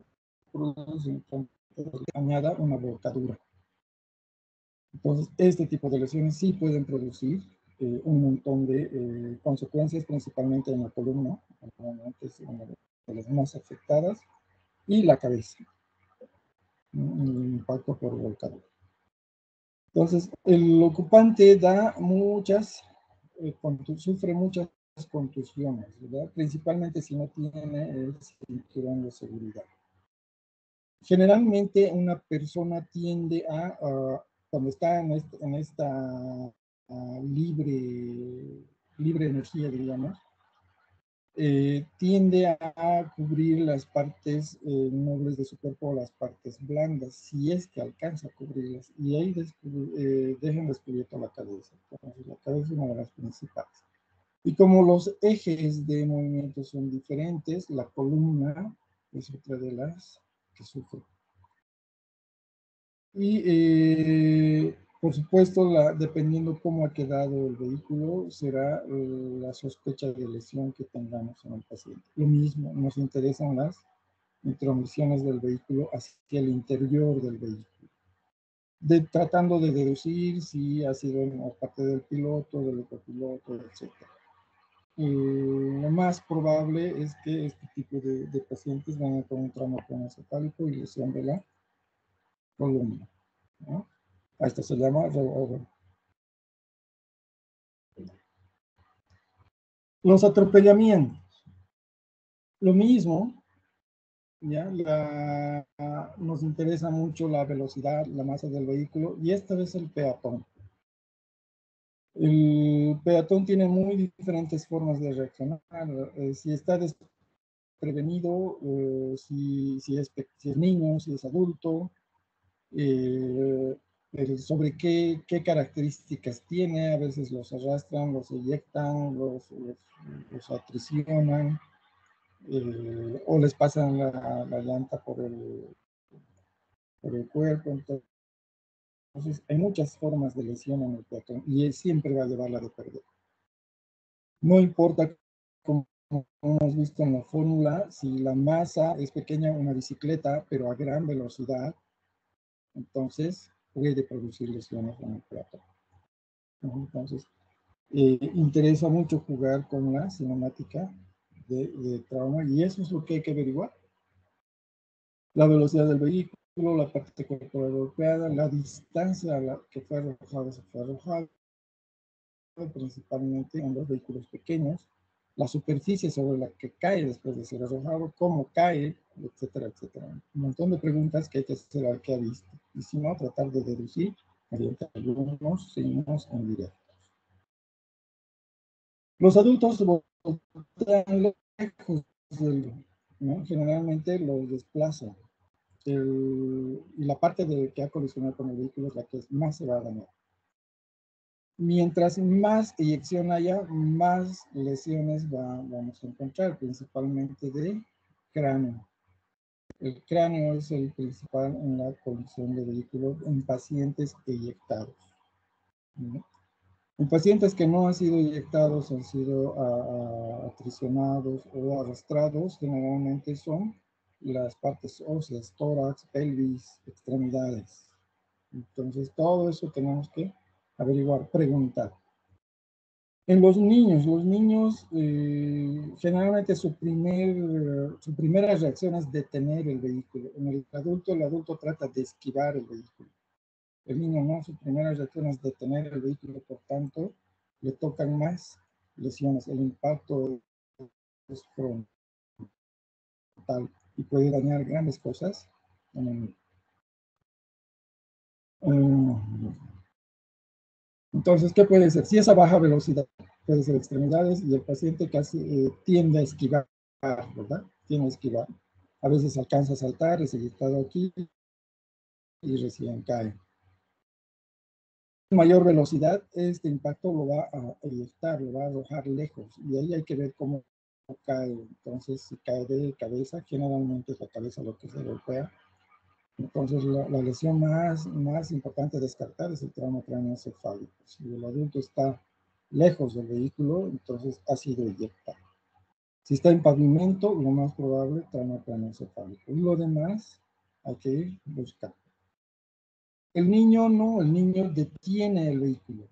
producen añada una volcadura. Entonces, este tipo de lesiones sí pueden producir un montón de consecuencias, principalmente en la columna, normalmente es una de las más afectadas, y la cabeza, un impacto por volcadura. Entonces, el ocupante da sufre muchas contusiones, ¿verdad? Principalmente si no tiene el cinturón de seguridad. Generalmente una persona tiende cuando está en esta libre energía, diríamos, tiende a cubrir las partes nobles de su cuerpo, las partes blandas, si es que alcanza a cubrirlas, y ahí dejan descubierto la cabeza. Entonces, la cabeza es una de las principales. Y como los ejes de movimiento son diferentes, la columna es otra de las que sufre. Y Por supuesto, dependiendo cómo ha quedado el vehículo, será la sospecha de lesión que tengamos en el paciente. Lo mismo, nos interesan las intromisiones del vehículo hacia el interior del vehículo, tratando de deducir si ha sido en parte del piloto, del copiloto, etc. Lo más probable es que este tipo de pacientes vengan con un trauma craneoencefálico y lesión de la columna, ¿no? A esto se llama rollover. Los atropellamientos. Lo mismo, ¿ya? Nos interesa mucho la velocidad, la masa del vehículo, y esta vez el peatón. El peatón tiene muy diferentes formas de reaccionar. Si está desprevenido, si es niño, si es adulto, sobre qué características tiene. A veces los arrastran, los eyectan, los atricionan, o les pasan la llanta por el cuerpo. Entonces, hay muchas formas de lesión en el peatón y él siempre va a llevarla de perder. No importa, como hemos visto en la fórmula, si la masa es pequeña, una bicicleta, pero a gran velocidad, entonces puede producir lesiones en el peatón. Entonces, interesa mucho jugar con la cinemática de trauma, y eso es lo que hay que averiguar. La velocidad del vehículo, la parte corporal golpeada, la distancia a la que fue arrojado, se fue arrojado, principalmente en los vehículos pequeños, la superficie sobre la que cae después de ser arrojado, cómo cae, etcétera, etcétera. Un montón de preguntas que hay que hacer al que ha visto, y si no, tratar de deducir mediante algunos signos indirectos. Los adultos voltean lejos ¿no? Generalmente los desplazan. Y la parte que ha colisionado con el vehículo es la que más se va a dañar. Mientras más eyección haya, más lesiones vamos a encontrar, principalmente de cráneo. El cráneo es el principal en la colisión de vehículos en pacientes eyectados, ¿no? En pacientes que no han sido eyectados, han sido atricionados o arrastrados, generalmente son las partes óseas, tórax, pelvis, extremidades. Entonces, todo eso tenemos que averiguar, preguntar. En los niños generalmente su primera reacción es detener el vehículo. En el adulto trata de esquivar el vehículo. El niño no, su primera reacción es detener el vehículo, por tanto, le tocan más lesiones. El impacto es frontal y puede dañar grandes cosas en el niño. Entonces, ¿qué puede ser? Si es a baja velocidad, puede ser extremidades, y el paciente casi tiende a esquivar, ¿verdad? Tiende a esquivar. A veces alcanza a saltar, es eyectado aquí y recién cae. Mayor velocidad, este impacto lo va a eyectar, lo va a arrojar lejos, y ahí hay que ver cómo cae. Entonces, si cae de cabeza, generalmente es la cabeza lo que se golpea. Entonces, la lesión más importante a descartar es el trauma craneoencefálico. Si el adulto está lejos del vehículo, entonces ha sido eyectado. Si está en pavimento, lo más probable, trauma craneoencefálico. Y lo demás, hay que ir buscando. El niño no, el niño detiene el vehículo,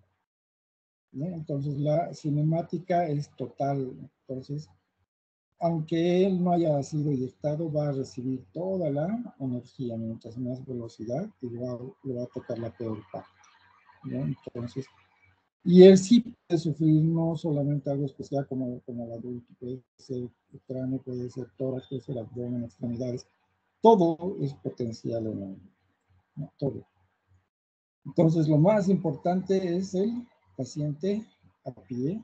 ¿no? Entonces, la cinemática es total. Entonces, aunque él no haya sido eyectado, va a recibir toda la energía, mientras más velocidad, y le va a tocar la peor parte, ¿no? Entonces, y él sí puede sufrir no solamente algo especial como el adulto, puede ser el cráneo, puede ser tórax, puede ser abdomen, extremidades, todo es potencial en él, ¿no? Todo. Entonces, lo más importante es el paciente a pie,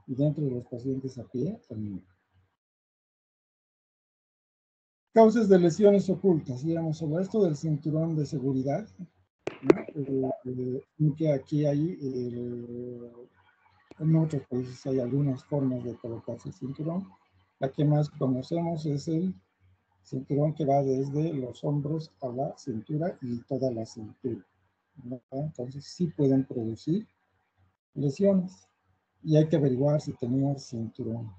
y dentro de los pacientes a pie, también. Causas de lesiones ocultas, digamos, sobre esto del cinturón de seguridad, ¿no? Que aquí hay, en otros países hay algunas formas de colocarse el cinturón. La que más conocemos es el cinturón que va desde los hombros a la cintura y toda la cintura. ¿no? Entonces sí pueden producir lesiones y hay que averiguar si tenía cinturón,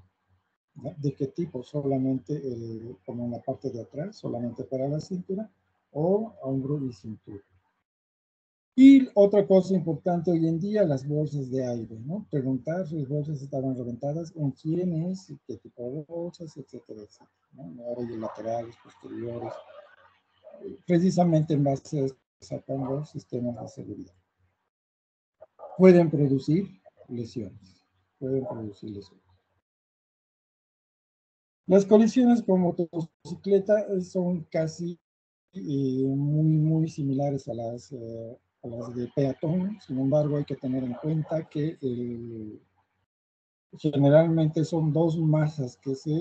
¿no? ¿De qué tipo? Solamente como en la parte de atrás, solamente para la cintura, o hombro y cintura. Y otra cosa importante hoy en día, las bolsas de aire, ¿no? Preguntar si las bolsas estaban reventadas, en quiénes, qué tipo de bolsas, etcétera, etcétera, ¿no? Ahora hay laterales, posteriores. Precisamente en base a eso sacan los sistemas de seguridad. Pueden producir lesiones. Pueden producir lesiones. Las colisiones con motocicleta son casi muy similares a las de peatón. Sin embargo, hay que tener en cuenta que generalmente son dos masas que se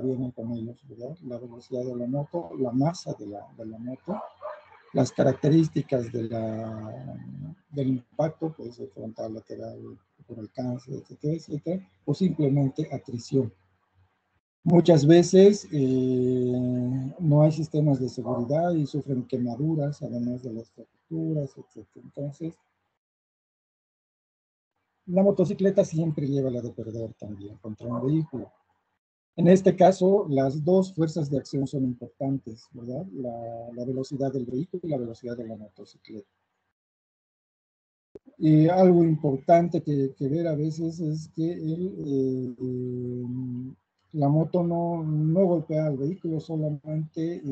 vienen con ellos, ¿verdad? La velocidad de la moto, la masa de la moto, las características del impacto, puede ser frontal, lateral, por alcance, etcétera, etcétera, o simplemente atrición. Muchas veces no hay sistemas de seguridad y sufren quemaduras, además de las fracturas, etcétera. Entonces, la motocicleta siempre lleva la de perder también contra un vehículo. En este caso, las dos fuerzas de acción son importantes, ¿verdad? La velocidad del vehículo y la velocidad de la motocicleta. Y algo importante que ver a veces es que la moto no golpea al vehículo, solamente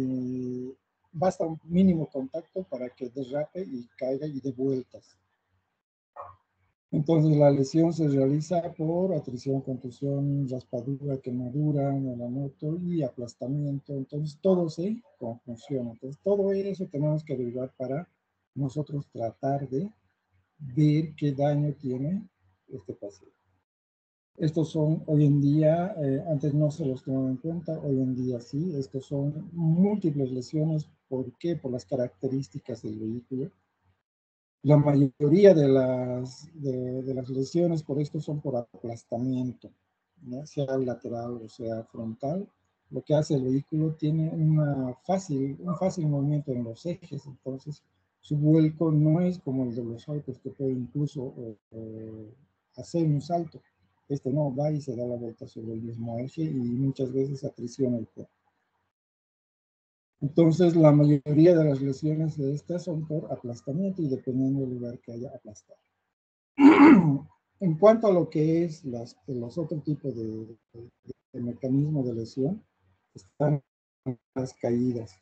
basta un mínimo contacto para que derrape y caiga y dé vueltas. Entonces la lesión se realiza por atrición, contusión, raspadura, quemadura de la moto y aplastamiento. Entonces todo se confusiona. Entonces todo eso tenemos que averiguar para nosotros tratar de ver qué daño tiene este paciente. Estos son hoy en día, antes no se los tomaba en cuenta, hoy en día sí, estos son múltiples lesiones. ¿Por qué? Por las características del vehículo. La mayoría de las lesiones por esto son por aplastamiento, ¿no? Sea lateral o sea frontal. Lo que hace el vehículo tiene un fácil movimiento en los ejes, entonces su vuelco no es como el de los autos que puede incluso hacer un salto. Este no, va y se da la vuelta sobre el mismo eje y muchas veces atriciona el cuerpo. Entonces, la mayoría de las lesiones de estas son por aplastamiento y dependiendo del lugar que haya aplastado. En cuanto a lo que es los otros tipos de mecanismo de lesión, están las caídas.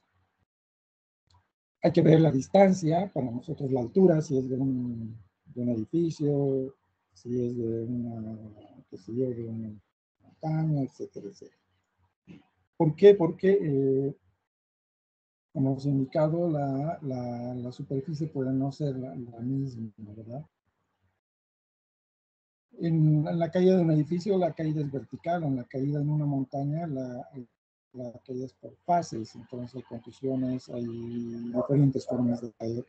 Hay que ver la distancia, para nosotros la altura, si es de un edificio, si es de de una montaña, etcétera, etcétera. ¿Por qué? Porque como hemos indicado, la superficie puede no ser la misma, ¿verdad? En la caída de un edificio, la caída es vertical. En la caída en una montaña, la caída es por fases. Entonces hay contusiones, hay diferentes formas de caer.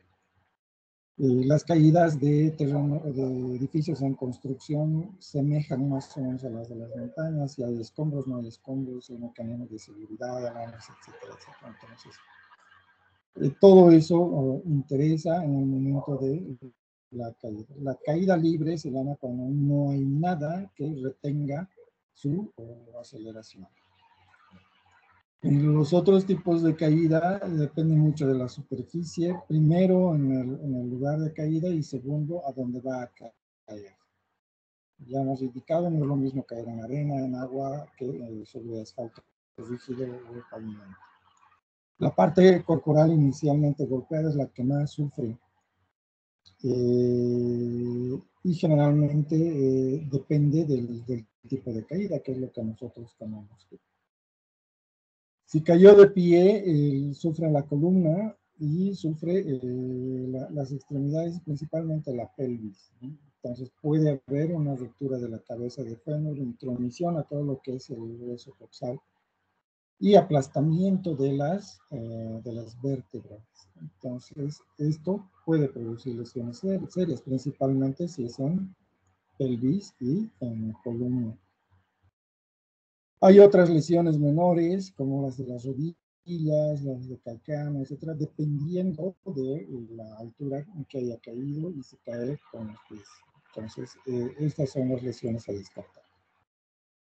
Las caídas de edificios en construcción semejan más o menos a las de las montañas. Si hay escombros, no hay escombros, hay mecanismos de seguridad, alarmas, etcétera, etcétera. Entonces, todo eso interesa en el momento de la caída. La caída libre se llama cuando no hay nada que retenga su aceleración. Los otros tipos de caída dependen mucho de la superficie. Primero, en el lugar de caída y segundo, a dónde va a caer. Ya hemos indicado, no es lo mismo caer en arena, en agua, que sobre asfalto rígido o pavimento. La parte corporal inicialmente golpeada es la que más sufre. Y generalmente depende del tipo de caída, que es lo que nosotros tenemos. Si cayó de pie, sufre la columna y sufre las extremidades, principalmente la pelvis, ¿no? Entonces puede haber una ruptura de la cabeza de fémur, intromisión a todo lo que es el hueso coxal y aplastamiento de las vértebras. Entonces, esto puede producir lesiones serias, principalmente si es en pelvis y en columna. Hay otras lesiones menores, como las de las rodillas, costillas, las de calcáneo, etcétera, dependiendo de la altura en que haya caído y se cae con los pies. Entonces, estas son las lesiones a descartar.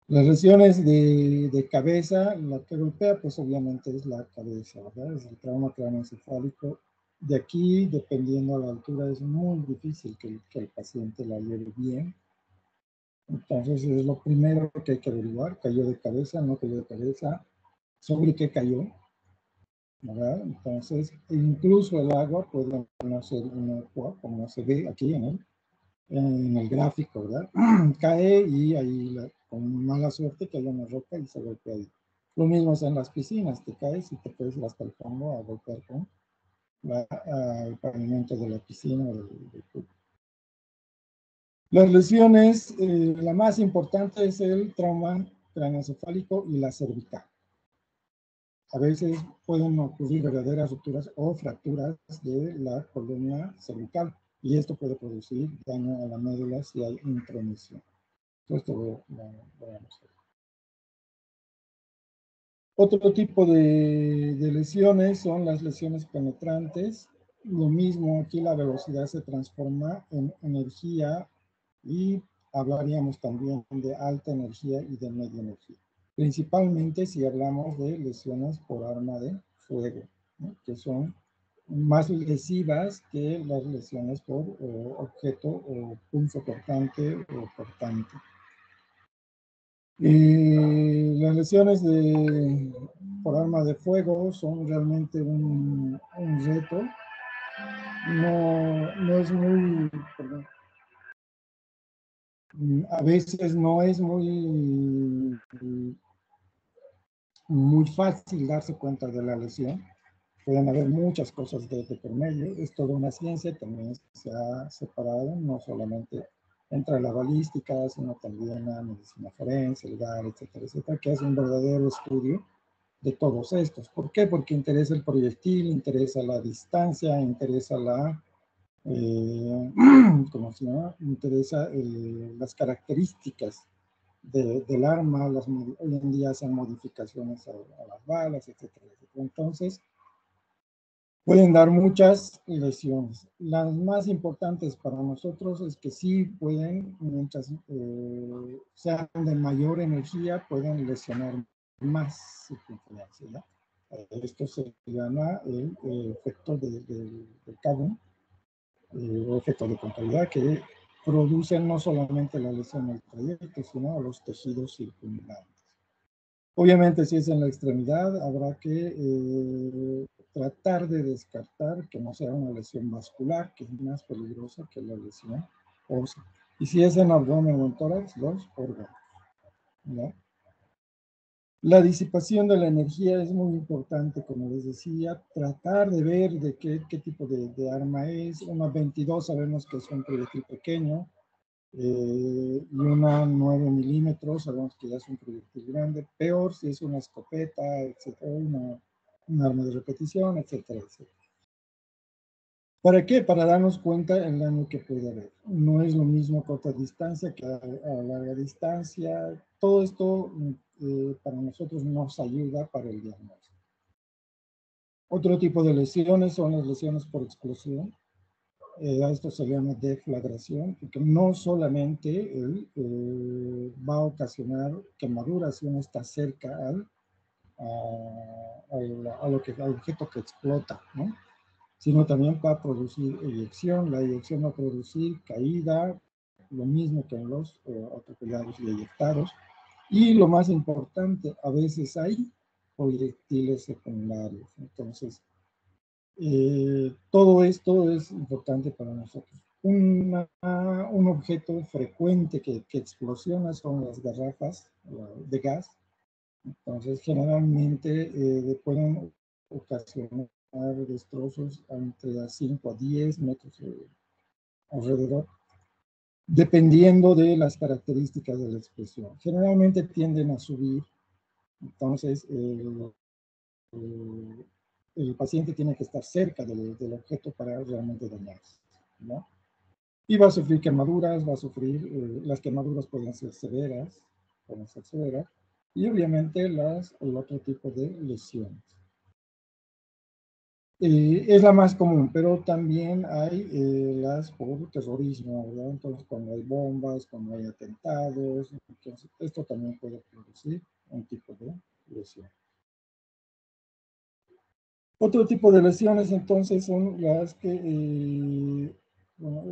Las lesiones de cabeza, la que golpea, pues obviamente es la cabeza, ¿verdad? Es el trauma craneoencefálico. De aquí, dependiendo de la altura, es muy difícil que el paciente la lleve bien. Entonces, es lo primero que hay que averiguar. ¿Cayó de cabeza? ¿No cayó de cabeza? ¿Sobre qué cayó? ¿Verdad? Entonces, incluso el agua puede no ser inocua, como se ve aquí en el gráfico, ¿verdad? Cae y ahí con mala suerte cae una roca y se golpea ahí. Lo mismo es en las piscinas, te caes y te puedes ir hasta el fondo a golpear con el pavimento de la piscina o del club. Las lesiones, la más importante es el trauma craneoencefálico y la cervical. A veces pueden ocurrir verdaderas rupturas o fracturas de la columna cervical y esto puede producir daño a la médula si hay intromisión. Esto lo vamos a ver. Otro tipo de lesiones son las lesiones penetrantes. Lo mismo, aquí la velocidad se transforma en energía y hablaríamos también de alta energía y de media energía. Principalmente si hablamos de lesiones por arma de fuego, ¿no? Que son más lesivas que las lesiones por objeto o punzo cortante o cortante. Las lesiones por arma de fuego son realmente un reto. No es muy, perdón, a veces no es muy fácil darse cuenta de la lesión. Pueden haber muchas cosas de por medio. Es toda una ciencia, también se ha separado, no solamente entra la balística, sino también la medicina forense, el GAR, etcétera, etcétera, que hace un verdadero estudio de todos estos. ¿Por qué? Porque interesa el proyectil, interesa la distancia, interesa ¿cómo se llama? Interesa las características del arma, hoy en día hacen modificaciones a las balas, etcétera, etcétera. Entonces, pueden dar muchas lesiones. Las más importantes para nosotros es que sí pueden, mientras sean de mayor energía, pueden lesionar más circunferencia, ¿ya? Esto se llama el efecto del Cadon, o efecto de contrariedad, que producen no solamente la lesión del trayecto, sino a los tejidos circundantes. Obviamente, si es en la extremidad, habrá que tratar de descartar que no sea una lesión vascular, que es más peligrosa que la lesión ósea. Y si es en abdomen o en tórax, los órganos, ¿no? La disipación de la energía es muy importante, como les decía, tratar de ver de qué tipo de arma es. Una 22 sabemos que es un proyectil pequeño, y una 9 milímetros, sabemos que ya es un proyectil grande. Peor si es una escopeta, etcétera, un arma de repetición, etcétera, etcétera. ¿Para qué? Para darnos cuenta el daño que puede haber. No es lo mismo a corta distancia que a larga distancia. Todo esto para nosotros nos ayuda para el diagnóstico. Otro tipo de lesiones son las lesiones por explosión. A esto se llama deflagración, porque no solamente va a ocasionar quemaduras si uno está cerca al objeto que explota, ¿no? Sino también va a producir eyección. La eyección va a producir caída, lo mismo que en los atropellados y eyectados. Y lo más importante, a veces hay proyectiles secundarios. Entonces, todo esto es importante para nosotros. Un objeto frecuente que explosiona son las garrafas de gas. Entonces, generalmente pueden ocasionar destrozos entre 5 a 10 metros alrededor, dependiendo de las características de la explosión. Generalmente tienden a subir, entonces el paciente tiene que estar cerca del objeto para realmente dañarse, ¿no? Y va a sufrir quemaduras, va a sufrir, las quemaduras pueden ser severas, y obviamente el otro tipo de lesiones. Es la más común, pero también hay las por terrorismo, ¿verdad? Entonces, cuando hay bombas, cuando hay atentados, entonces esto también puede producir un tipo de lesión. Otro tipo de lesiones, entonces, son las que, bueno,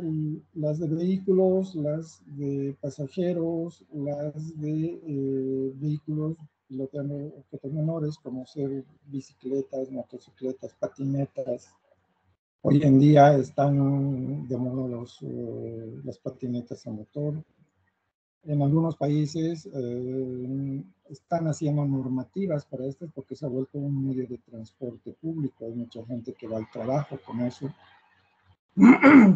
las de vehículos, las de pasajeros, las de vehículos piloteando objetos menores, como ser bicicletas, motocicletas, patinetas. Hoy en día están de moda las patinetas a motor. En algunos países están haciendo normativas para esto porque se ha vuelto un medio de transporte público. Hay mucha gente que va al trabajo con eso.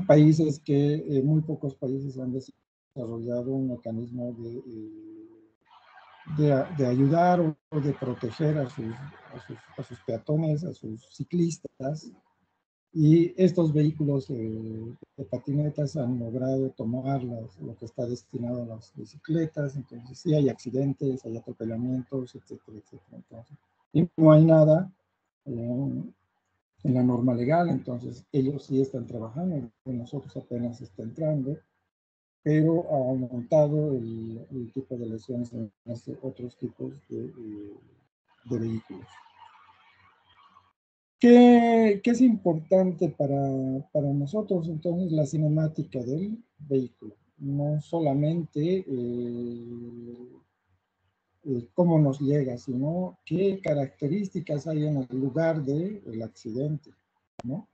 Países que, muy pocos países han desarrollado un mecanismo de ayudar o de proteger a sus peatones, a sus ciclistas. Y estos vehículos de patinetas han logrado tomar lo que está destinado a las bicicletas, entonces sí hay accidentes, hay atropellamientos, etcétera, etcétera. Entonces, y no hay nada en la norma legal, entonces ellos sí están trabajando, nosotros apenas está entrando, pero ha aumentado el tipo de lesiones en otros tipos de vehículos. ¿Qué es importante para nosotros? Entonces, la cinemática del vehículo, no solamente cómo nos llega, sino qué características hay en el lugar del accidente, ¿no?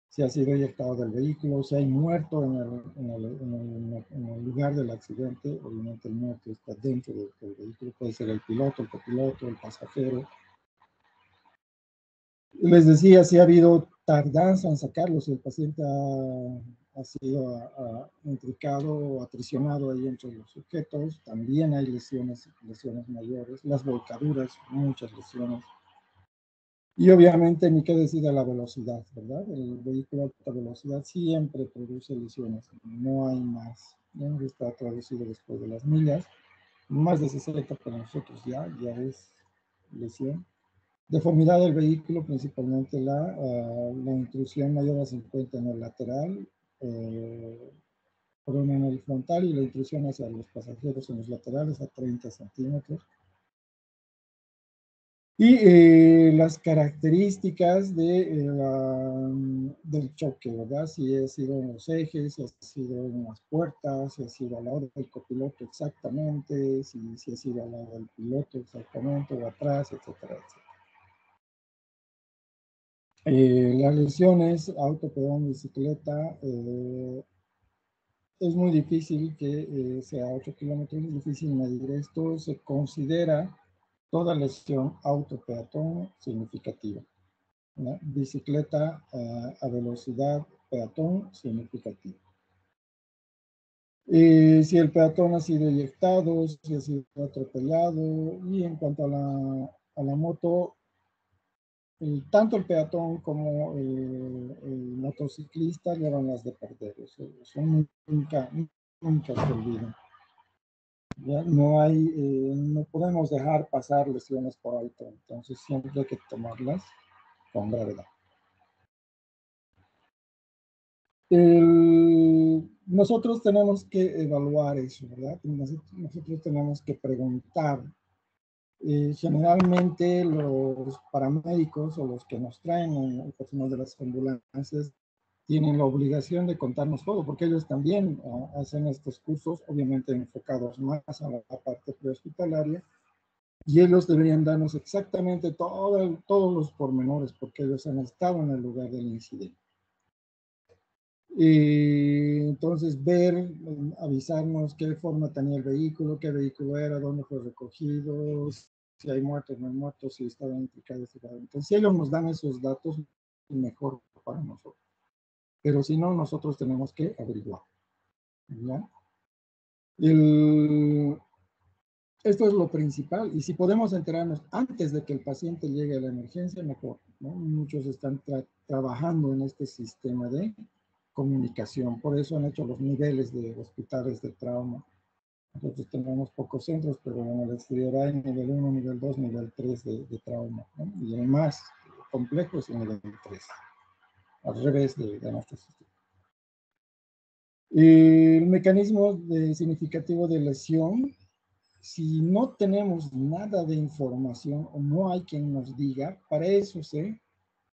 Si ha sido eyectado del vehículo, si hay muerto en el lugar del accidente, obviamente el muerto está dentro del vehículo, puede ser el piloto, el copiloto, el pasajero. Les decía, si ha habido tardanza en sacarlo, si el paciente ha sido intricado o atrisionado ahí entre los sujetos, también hay lesiones mayores, las volcaduras, muchas lesiones. Y obviamente ni qué decir de la velocidad, ¿verdad? El vehículo a alta velocidad siempre produce lesiones, no hay más. ¿No? Está traducido después de las millas, más de 60 para nosotros ya es lesión. Deformidad del vehículo, principalmente la intrusión mayor a 50 en el lateral, por una en el frontal y la intrusión hacia los pasajeros en los laterales a 30 centímetros. Y las características del choque, ¿verdad? Si ha sido en los ejes, si ha sido en las puertas, si ha sido al lado del copiloto exactamente, si ha sido al lado del piloto exactamente, o atrás, etcétera, etcétera. Las lesiones, auto, peón, bicicleta, es muy difícil que sea 8 kilómetros, es difícil medir esto, se considera toda lesión auto, peatón significativa, ¿no? Bicicleta a velocidad, peatón significativa. Si el peatón ha sido eyectado, si ha sido atropellado, y en cuanto a la moto, tanto el peatón como el motociclista llevan las de perder. Eso nunca se olvida. ¿Ya? No podemos dejar pasar lesiones por alto, entonces siempre hay que tomarlas con gravedad. Nosotros tenemos que evaluar eso, ¿verdad? Nosotros tenemos que preguntar. Generalmente los paramédicos o los que nos traen el personal de las ambulancias tienen la obligación de contarnos todo, porque ellos también hacen estos cursos, obviamente enfocados más a la parte prehospitalaria, y ellos deberían darnos exactamente todos los pormenores, porque ellos han estado en el lugar del incidente. Y entonces avisarnos qué forma tenía el vehículo, qué vehículo era, dónde fue recogido, si hay muertos, no hay muertos, si estaba implicado. Entonces, si ellos nos dan esos datos, mejor para nosotros. Pero si no, nosotros tenemos que averiguar. ¿Ya? Esto es lo principal. Y si podemos enterarnos antes de que el paciente llegue a la emergencia, mejor, ¿no? Muchos están trabajando en este sistema de comunicación. Por eso han hecho los niveles de hospitales de trauma. Nosotros tenemos pocos centros, pero en el exterior hay nivel 1, nivel 2, nivel 3 de trauma, ¿no? Y el más complejo es el nivel 3. al revés de nuestro sistema. El mecanismo significativo de lesión, si no tenemos nada de información o no hay quien nos diga, para eso se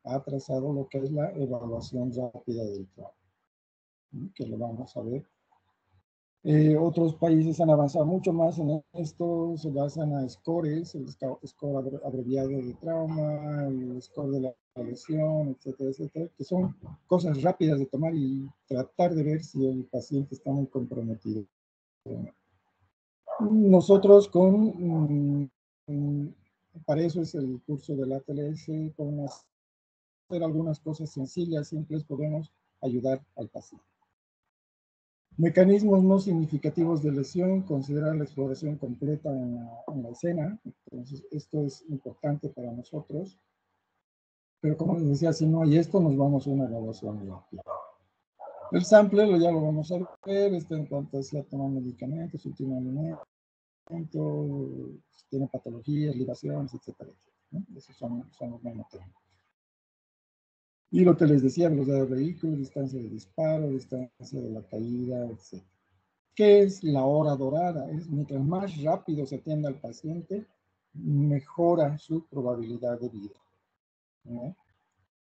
ha trazado lo que es la evaluación rápida del trauma, que lo vamos a ver. Otros países han avanzado mucho más en esto, se basan a scores, el score abreviado de trauma, el score de la lesión, etcétera, etcétera, que son cosas rápidas de tomar y tratar de ver si el paciente está muy comprometido. Nosotros para eso es el curso del ATLS, con hacer algunas cosas sencillas, simples, podemos ayudar al paciente. Mecanismos no significativos de lesión, considerar la exploración completa en la escena. Entonces, esto es importante para nosotros. Pero como les decía, si no hay esto, nos vamos a una evaluación rápida. El sample ya lo vamos a ver, en cuanto a si ha tomado medicamentos, si tiene alimento, si tiene patologías, ligaciones, etcétera, etcétera, ¿no? Esos son los memotécnicos. Y lo que les decía, velocidad del vehículo, distancia de disparo, distancia de la caída, etcétera. ¿Qué es la hora dorada? Es mientras más rápido se atienda al paciente, mejora su probabilidad de vida, ¿no?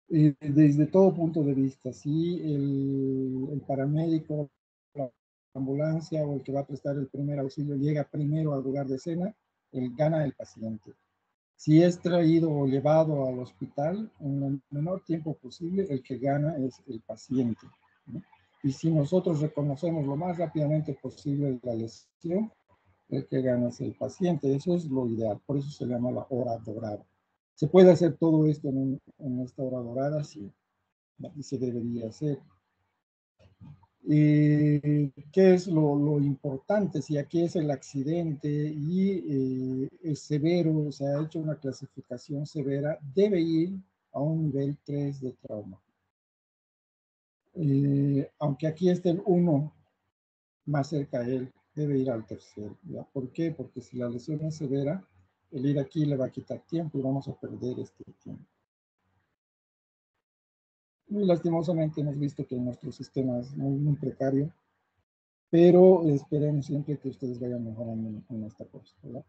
Desde todo punto de vista, si el paramédico, la ambulancia o el que va a prestar el primer auxilio llega primero al lugar de escena, él gana el paciente. Si es traído o llevado al hospital en el menor tiempo posible, el que gana es el paciente, ¿no? Y si nosotros reconocemos lo más rápidamente posible la lesión, el que gana es el paciente. Eso es lo ideal. Por eso se llama la hora dorada. ¿Se puede hacer todo esto en esta hora dorada? Sí, y se debería hacer. ¿Qué es lo importante? Si aquí es el accidente y es severo, se ha hecho una clasificación severa, debe ir a un nivel 3 de trauma. Aunque aquí esté el 1 más cerca a él, debe ir al tercero, ¿ya? ¿Por qué? Porque si la lesión es severa, el ir aquí le va a quitar tiempo y vamos a perder este tiempo. Y lastimosamente hemos visto que nuestro sistema es muy precario, pero esperemos siempre que ustedes vayan mejorando en esta cosa, ¿verdad?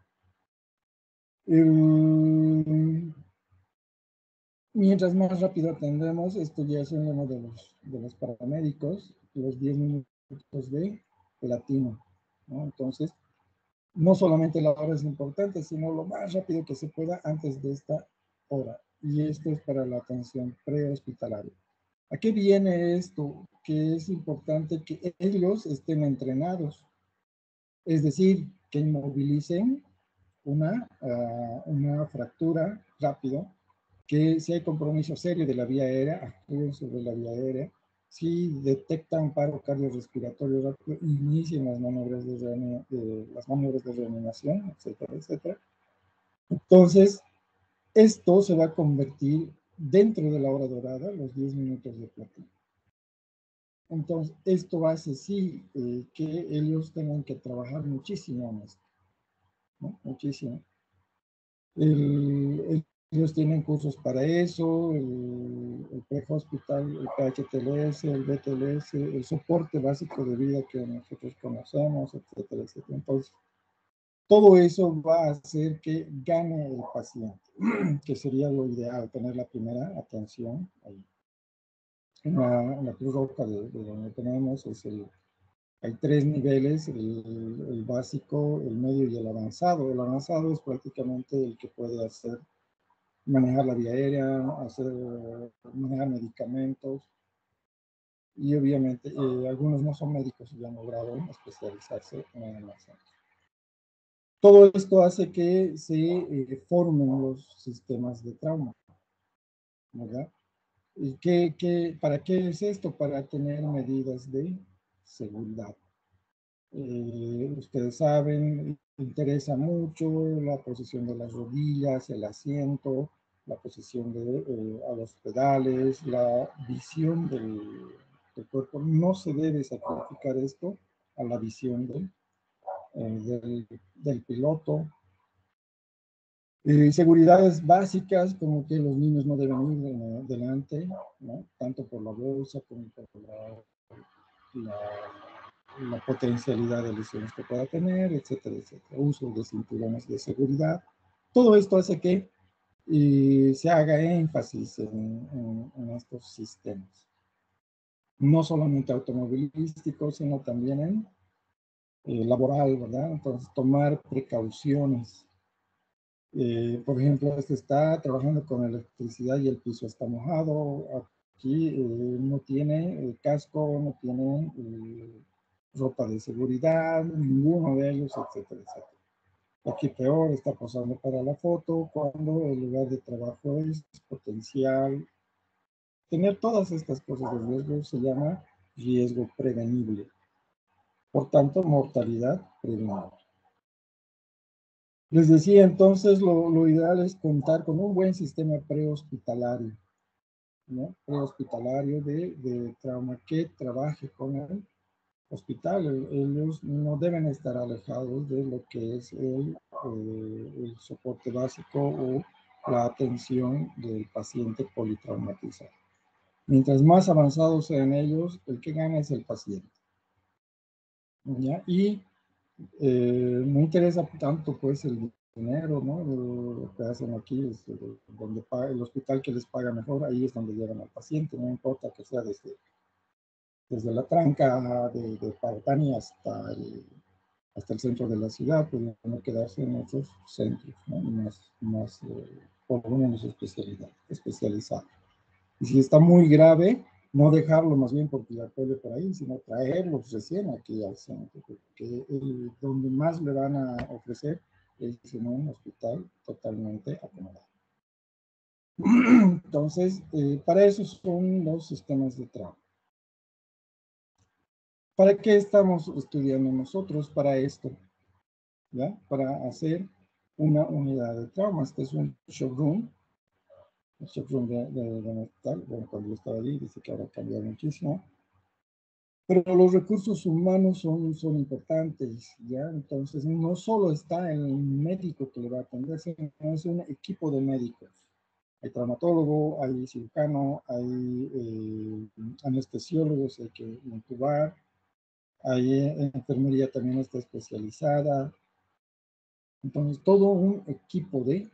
Mientras más rápido atendemos, esto ya es uno de los paramédicos, los 10 minutos de latino, ¿no? Entonces, no solamente la hora es importante, sino lo más rápido que se pueda antes de esta hora. Y esto es para la atención prehospitalaria. ¿A qué viene esto? Que es importante que ellos estén entrenados. Es decir, que inmovilicen una fractura rápido, que si hay compromiso serio de la vía aérea, actúen sobre la vía aérea. Si detectan paro cardiorrespiratorio rápido, inicien las maniobras de reanimación, etcétera, etcétera. Entonces, esto se va a convertir dentro de la hora dorada, los 10 minutos de platino. Entonces, esto hace sí que ellos tengan que trabajar muchísimo en esto, ¿no? Muchísimo. Ellos tienen cursos para eso, el pre-hospital, el PHTLS, el BTLS, el soporte básico de vida que nosotros conocemos, etcétera, etcétera. Entonces, todo eso va a hacer que gane el paciente, que sería lo ideal, tener la primera atención ahí. En la Cruz Roja de donde tenemos hay 3 niveles, el básico, el medio y el avanzado. El avanzado es prácticamente el que puede manejar la vía aérea, manejar medicamentos, y obviamente algunos no son médicos y han logrado especializarse en el avanzado. Todo esto hace que se formen los sistemas de trauma, ¿verdad? ¿Y para qué es esto? Para tener medidas de seguridad. Ustedes saben, interesa mucho la posición de las rodillas, el asiento, la posición a los pedales, la visión del cuerpo. No se debe sacrificar esto a la visión del piloto. Seguridades básicas, como que los niños no deben ir delante, ¿no? Tanto por la bolsa como por la potencialidad de lesiones que pueda tener, etcétera, etcétera. Uso de cinturones de seguridad. Todo esto hace que se haga énfasis en estos sistemas. No solamente automovilísticos, sino también en laboral, ¿verdad? Entonces, tomar precauciones. Por ejemplo, este está trabajando con electricidad y el piso está mojado. Aquí no tiene casco, no tiene ropa de seguridad, ninguno de ellos, etcétera, etcétera. Aquí peor, está posando para la foto cuando el lugar de trabajo es potencial. Tener todas estas cosas de riesgo se llama riesgo prevenible. Por tanto, mortalidad prevenible. Les decía entonces, lo ideal es contar con un buen sistema prehospitalario, ¿no? Prehospitalario de trauma que trabaje con el hospital. Ellos no deben estar alejados de lo que es el soporte básico o la atención del paciente politraumatizado. Mientras más avanzados sean ellos, el que gana es el paciente, ¿ya? Y no interesa tanto pues el dinero, ¿no? Lo que hacen aquí es donde el hospital que les paga mejor, ahí es donde llevan al paciente, no importa que sea desde la tranca de Pautani hasta el centro de la ciudad, pueden no quedarse en otros centros, ¿no? Más por lo menos especializados. Y si está muy grave, no dejarlo más bien porque ya puede por ahí, sino traerlos recién aquí al centro, porque donde más le van a ofrecer es en un hospital totalmente acomodado. Entonces, para eso son los sistemas de trauma. ¿Para qué estamos estudiando nosotros? Para esto, ¿ya? Para hacer una unidad de trauma. Este es un shock room. El shock room de hospital. Bueno, cuando yo estaba allí, dice que ahora ha cambiado muchísimo. Pero los recursos humanos son importantes, ¿ya? Entonces, no solo está el médico que le va a atender, sino es un equipo de médicos. Hay traumatólogo, hay cirujano, hay anestesiólogos, hay que intubar, hay enfermería también está especializada. Entonces, todo un equipo de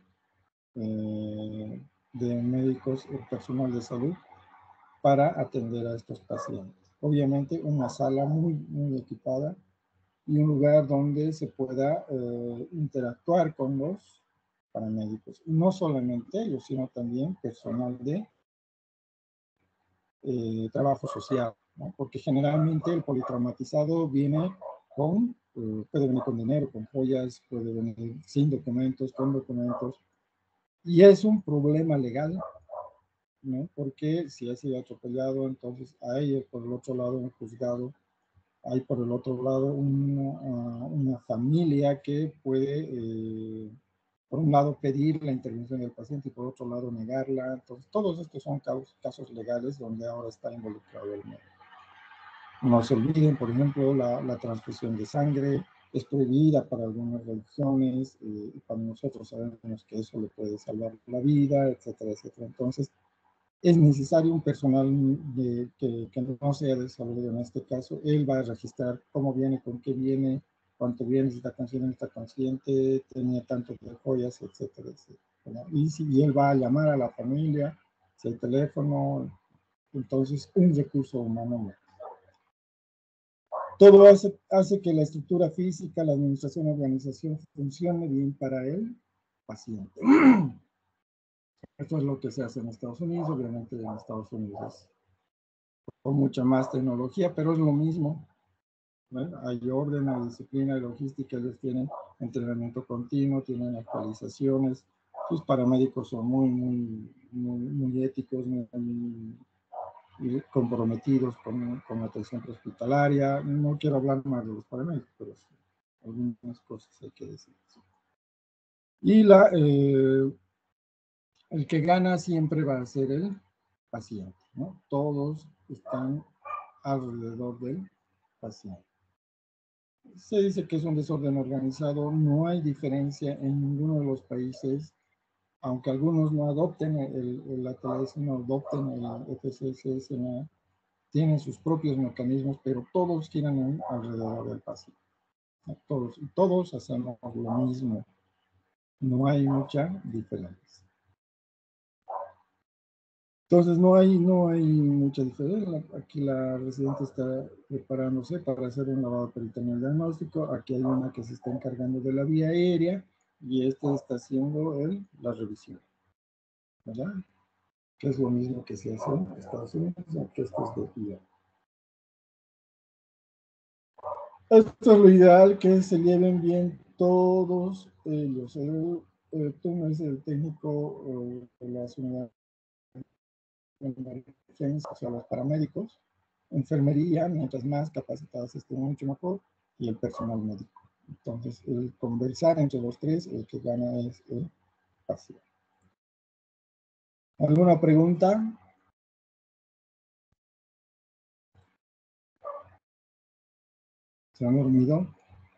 médicos y personal de salud para atender a estos pacientes. Obviamente, una sala muy equipada y un lugar donde se pueda interactuar con los paramédicos. No solamente ellos, sino también personal de trabajo social, ¿no? Porque generalmente el politraumatizado viene puede venir con dinero, con joyas, puede venir sin documentos, con documentos, y es un problema legal, ¿no? Porque si ha sido atropellado, entonces hay por el otro lado un juzgado, hay por el otro lado una familia que puede, por un lado, pedir la intervención del paciente y por otro lado negarla. Entonces, todos estos son casos legales donde ahora está involucrado el médico. No se olviden, por ejemplo, la transfusión de sangre es prohibida para algunas religiones, y para nosotros sabemos que eso le puede salvar la vida, etcétera, etcétera. Entonces, es necesario un personal que no sea de salud en este caso. Él va a registrar cómo viene, con qué viene, cuánto viene, si está consciente, está consciente, tenía tanto de joyas, etcétera, etcétera. Y él va a llamar a la familia, si hay teléfono, entonces un recurso humano más. Todo hace que la estructura física, la administración y organización funcione bien para el paciente. Esto es lo que se hace en Estados Unidos, obviamente en Estados Unidos con mucha más tecnología, pero es lo mismo, ¿no? Hay orden, hay disciplina, hay logística, ellos tienen entrenamiento continuo, tienen actualizaciones, sus paramédicos son muy éticos, muy comprometidos con la atención hospitalaria. No quiero hablar más de los paramédicos, pero sí, algunas cosas hay que decir. Y el que gana siempre va a ser el paciente, ¿no? Todos están alrededor del paciente. Se dice que es un desorden organizado, no hay diferencia en ninguno de los países aunque algunos no adopten el ATLS, no adopten el FCSMA, tienen sus propios mecanismos, pero todos giran alrededor del paciente. Todos hacemos lo mismo. No hay mucha diferencia. Entonces no hay mucha diferencia. Aquí la residente está preparándose para hacer un lavado peritoneal diagnóstico. Aquí hay una que se está encargando de la vía aérea y este está haciendo la revisión, ¿verdad? Que es lo mismo que se hace en Estados Unidos, aunque esto es de vía. Esto es lo ideal, que se lleven bien todos ellos. Tú no es el técnico de las unidades de emergencia, o sea, los paramédicos, enfermería, mientras más capacitados estén, mucho mejor, y el personal médico. Entonces, el conversar entre los tres, el que gana es el paciente. ¿Alguna pregunta? ¿Se han dormido?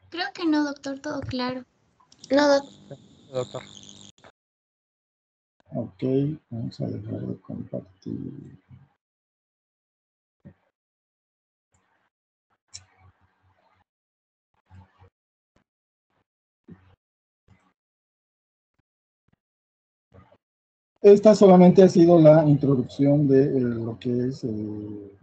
Creo que no, doctor, todo claro. No, doctor. Doctor. Ok, vamos a dejar de compartir. Esta solamente ha sido la introducción de lo que es su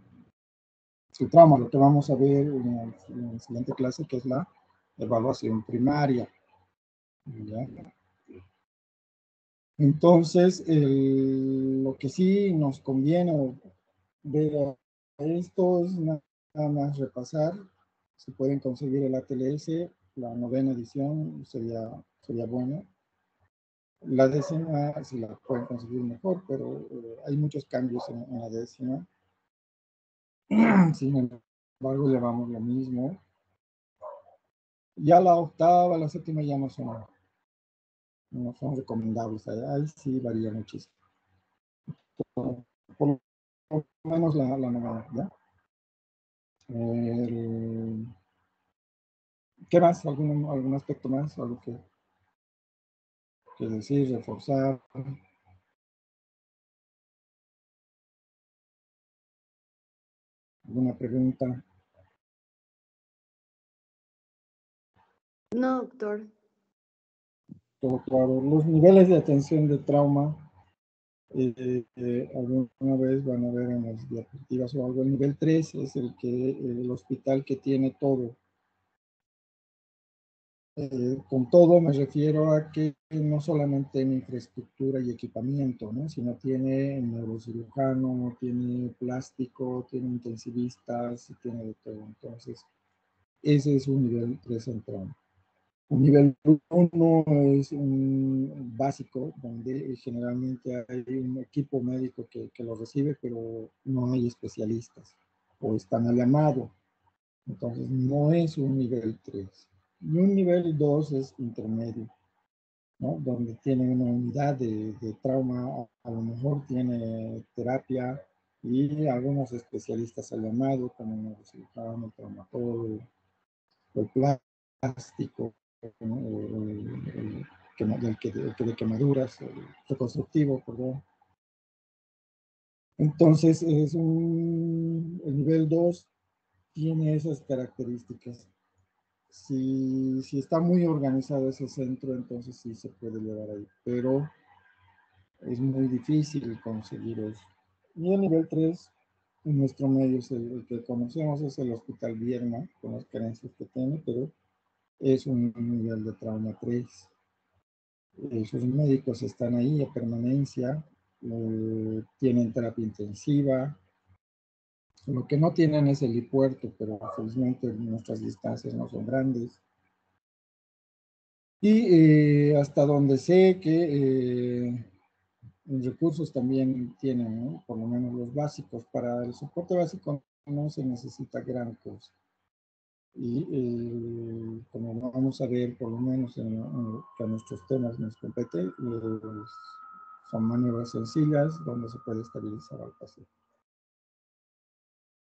trauma, lo que vamos a ver en la siguiente clase, que es la evaluación primaria. ¿Ya? Entonces, lo que sí nos conviene ver a esto es nada más repasar. Si pueden conseguir el ATLS, la 9ª edición sería bueno. La 10ª, si la pueden conseguir mejor, pero hay muchos cambios en la 10ª. Sin embargo, llevamos lo mismo. Ya la 8ª, la 7ª ya no son recomendables. Ahí sí varía muchísimo. Por lo menos la 9ª, ¿ya? ¿Qué más? ¿Algún aspecto más? ¿Algo que decir, reforzar? ¿Alguna pregunta? No, doctor. Todo claro. Los niveles de atención de trauma, alguna vez van a ver en las diapositivas o algo. El nivel 3 es el hospital que tiene todo. Con todo me refiero a que no solamente en infraestructura y equipamiento, ¿no? Sino tiene neurocirujano, tiene plástico, tiene intensivistas, tiene de todo. Entonces, ese es un nivel 3 en trauma. Un nivel 1 es un básico, donde generalmente hay un equipo médico que lo recibe, pero no hay especialistas o están al llamado. Entonces, no es un nivel 3. Y un nivel 2 es intermedio, ¿no? Donde tiene una unidad de trauma, a lo mejor tiene terapia y algunos especialistas al llamado, como neurocirujano, traumatólogo, el plástico, ¿no? el de quemaduras, el reconstructivo, perdón. Entonces, el nivel 2 tiene esas características. Si está muy organizado ese centro, entonces sí se puede llevar ahí, pero es muy difícil conseguir eso. Y el nivel 3, en nuestro medio, es el que conocemos, es el Hospital Vierna, con las carencias que tiene, pero es un nivel de trauma 3. Sus médicos están ahí a permanencia, tienen terapia intensiva. Lo que no tienen es el helipuerto, pero felizmente nuestras distancias no son grandes. Y hasta donde sé que recursos también tienen, ¿no? Por lo menos los básicos. Para el soporte básico no se necesita gran cosa. Y como vamos a ver, por lo menos que a nuestros temas nos compete, son maniobras sencillas donde se puede estabilizar al paciente.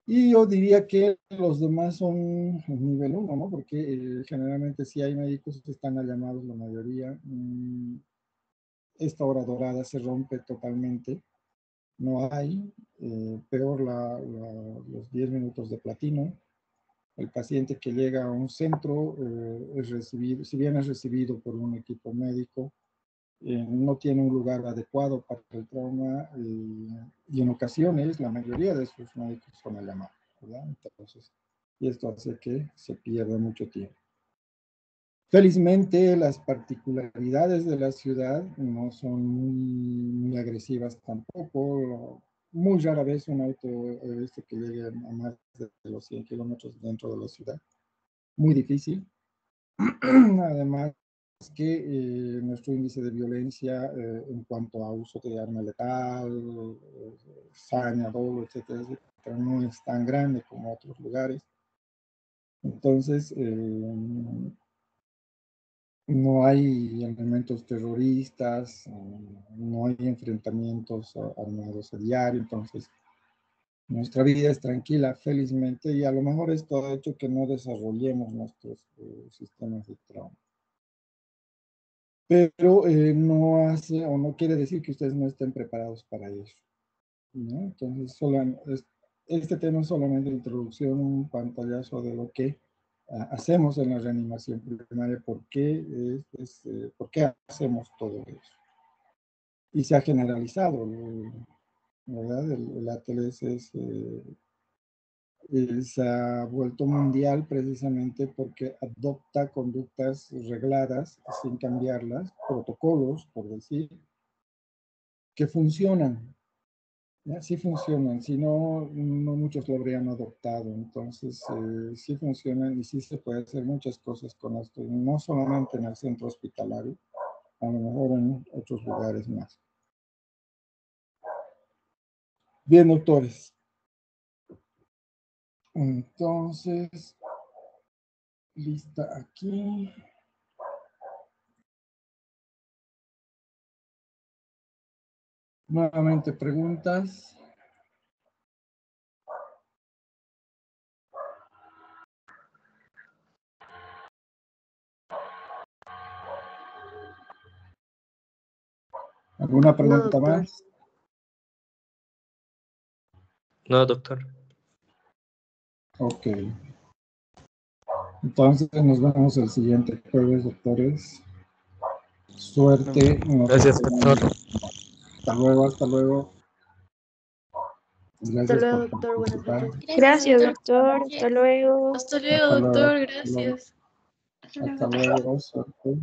Y yo diría que los demás son nivel 1, ¿no? Porque generalmente si hay médicos que están llamados, la mayoría. esta hora dorada se rompe totalmente. No hay, peor los 10 minutos de platino. El paciente que llega a un centro es recibido, si bien es recibido por un equipo médico, no tiene un lugar adecuado para el trauma y en ocasiones la mayoría de sus médicos son a llamar, ¿verdad? Entonces, y esto hace que se pierda mucho tiempo. Felizmente, las particularidades de la ciudad no son muy agresivas tampoco. Muy rara vez un auto que llegue a más de los 100 kilómetros dentro de la ciudad. Muy difícil. Además que nuestro índice de violencia en cuanto a uso de arma letal, saña, dolo, etcétera, etcétera, no es tan grande como otros lugares. Entonces, no hay elementos terroristas, no hay enfrentamientos armados a diario, entonces nuestra vida es tranquila, felizmente, y a lo mejor esto ha hecho que no desarrollemos nuestros sistemas de trauma. Pero no hace o no quiere decir que ustedes no estén preparados para eso, ¿no? Entonces, este tema es solamente introducción, un pantallazo de lo que hacemos en la reanimación primaria, por qué hacemos todo eso. Y se ha generalizado, ¿verdad? El ATLS se ha vuelto mundial precisamente porque adopta conductas regladas sin cambiarlas, protocolos, por decir, que funcionan. ¿Ya? Sí funcionan, si no, no muchos lo habrían adoptado. Entonces, sí funcionan y sí se puede hacer muchas cosas con esto, y no solamente en el centro hospitalario, a lo mejor en otros lugares más. Bien, doctores. Entonces, lista aquí. Nuevamente preguntas. ¿Alguna pregunta doctor. más? No, doctor. Ok. Entonces nos vemos el siguiente jueves, doctores. Suerte. Gracias, doctor. Hasta luego, hasta luego. Hasta Gracias luego, por doctor. Buenas participar. noches. Gracias, doctor. Hasta luego. Hasta luego, Hasta luego. doctor. Gracias. Hasta luego. Suerte.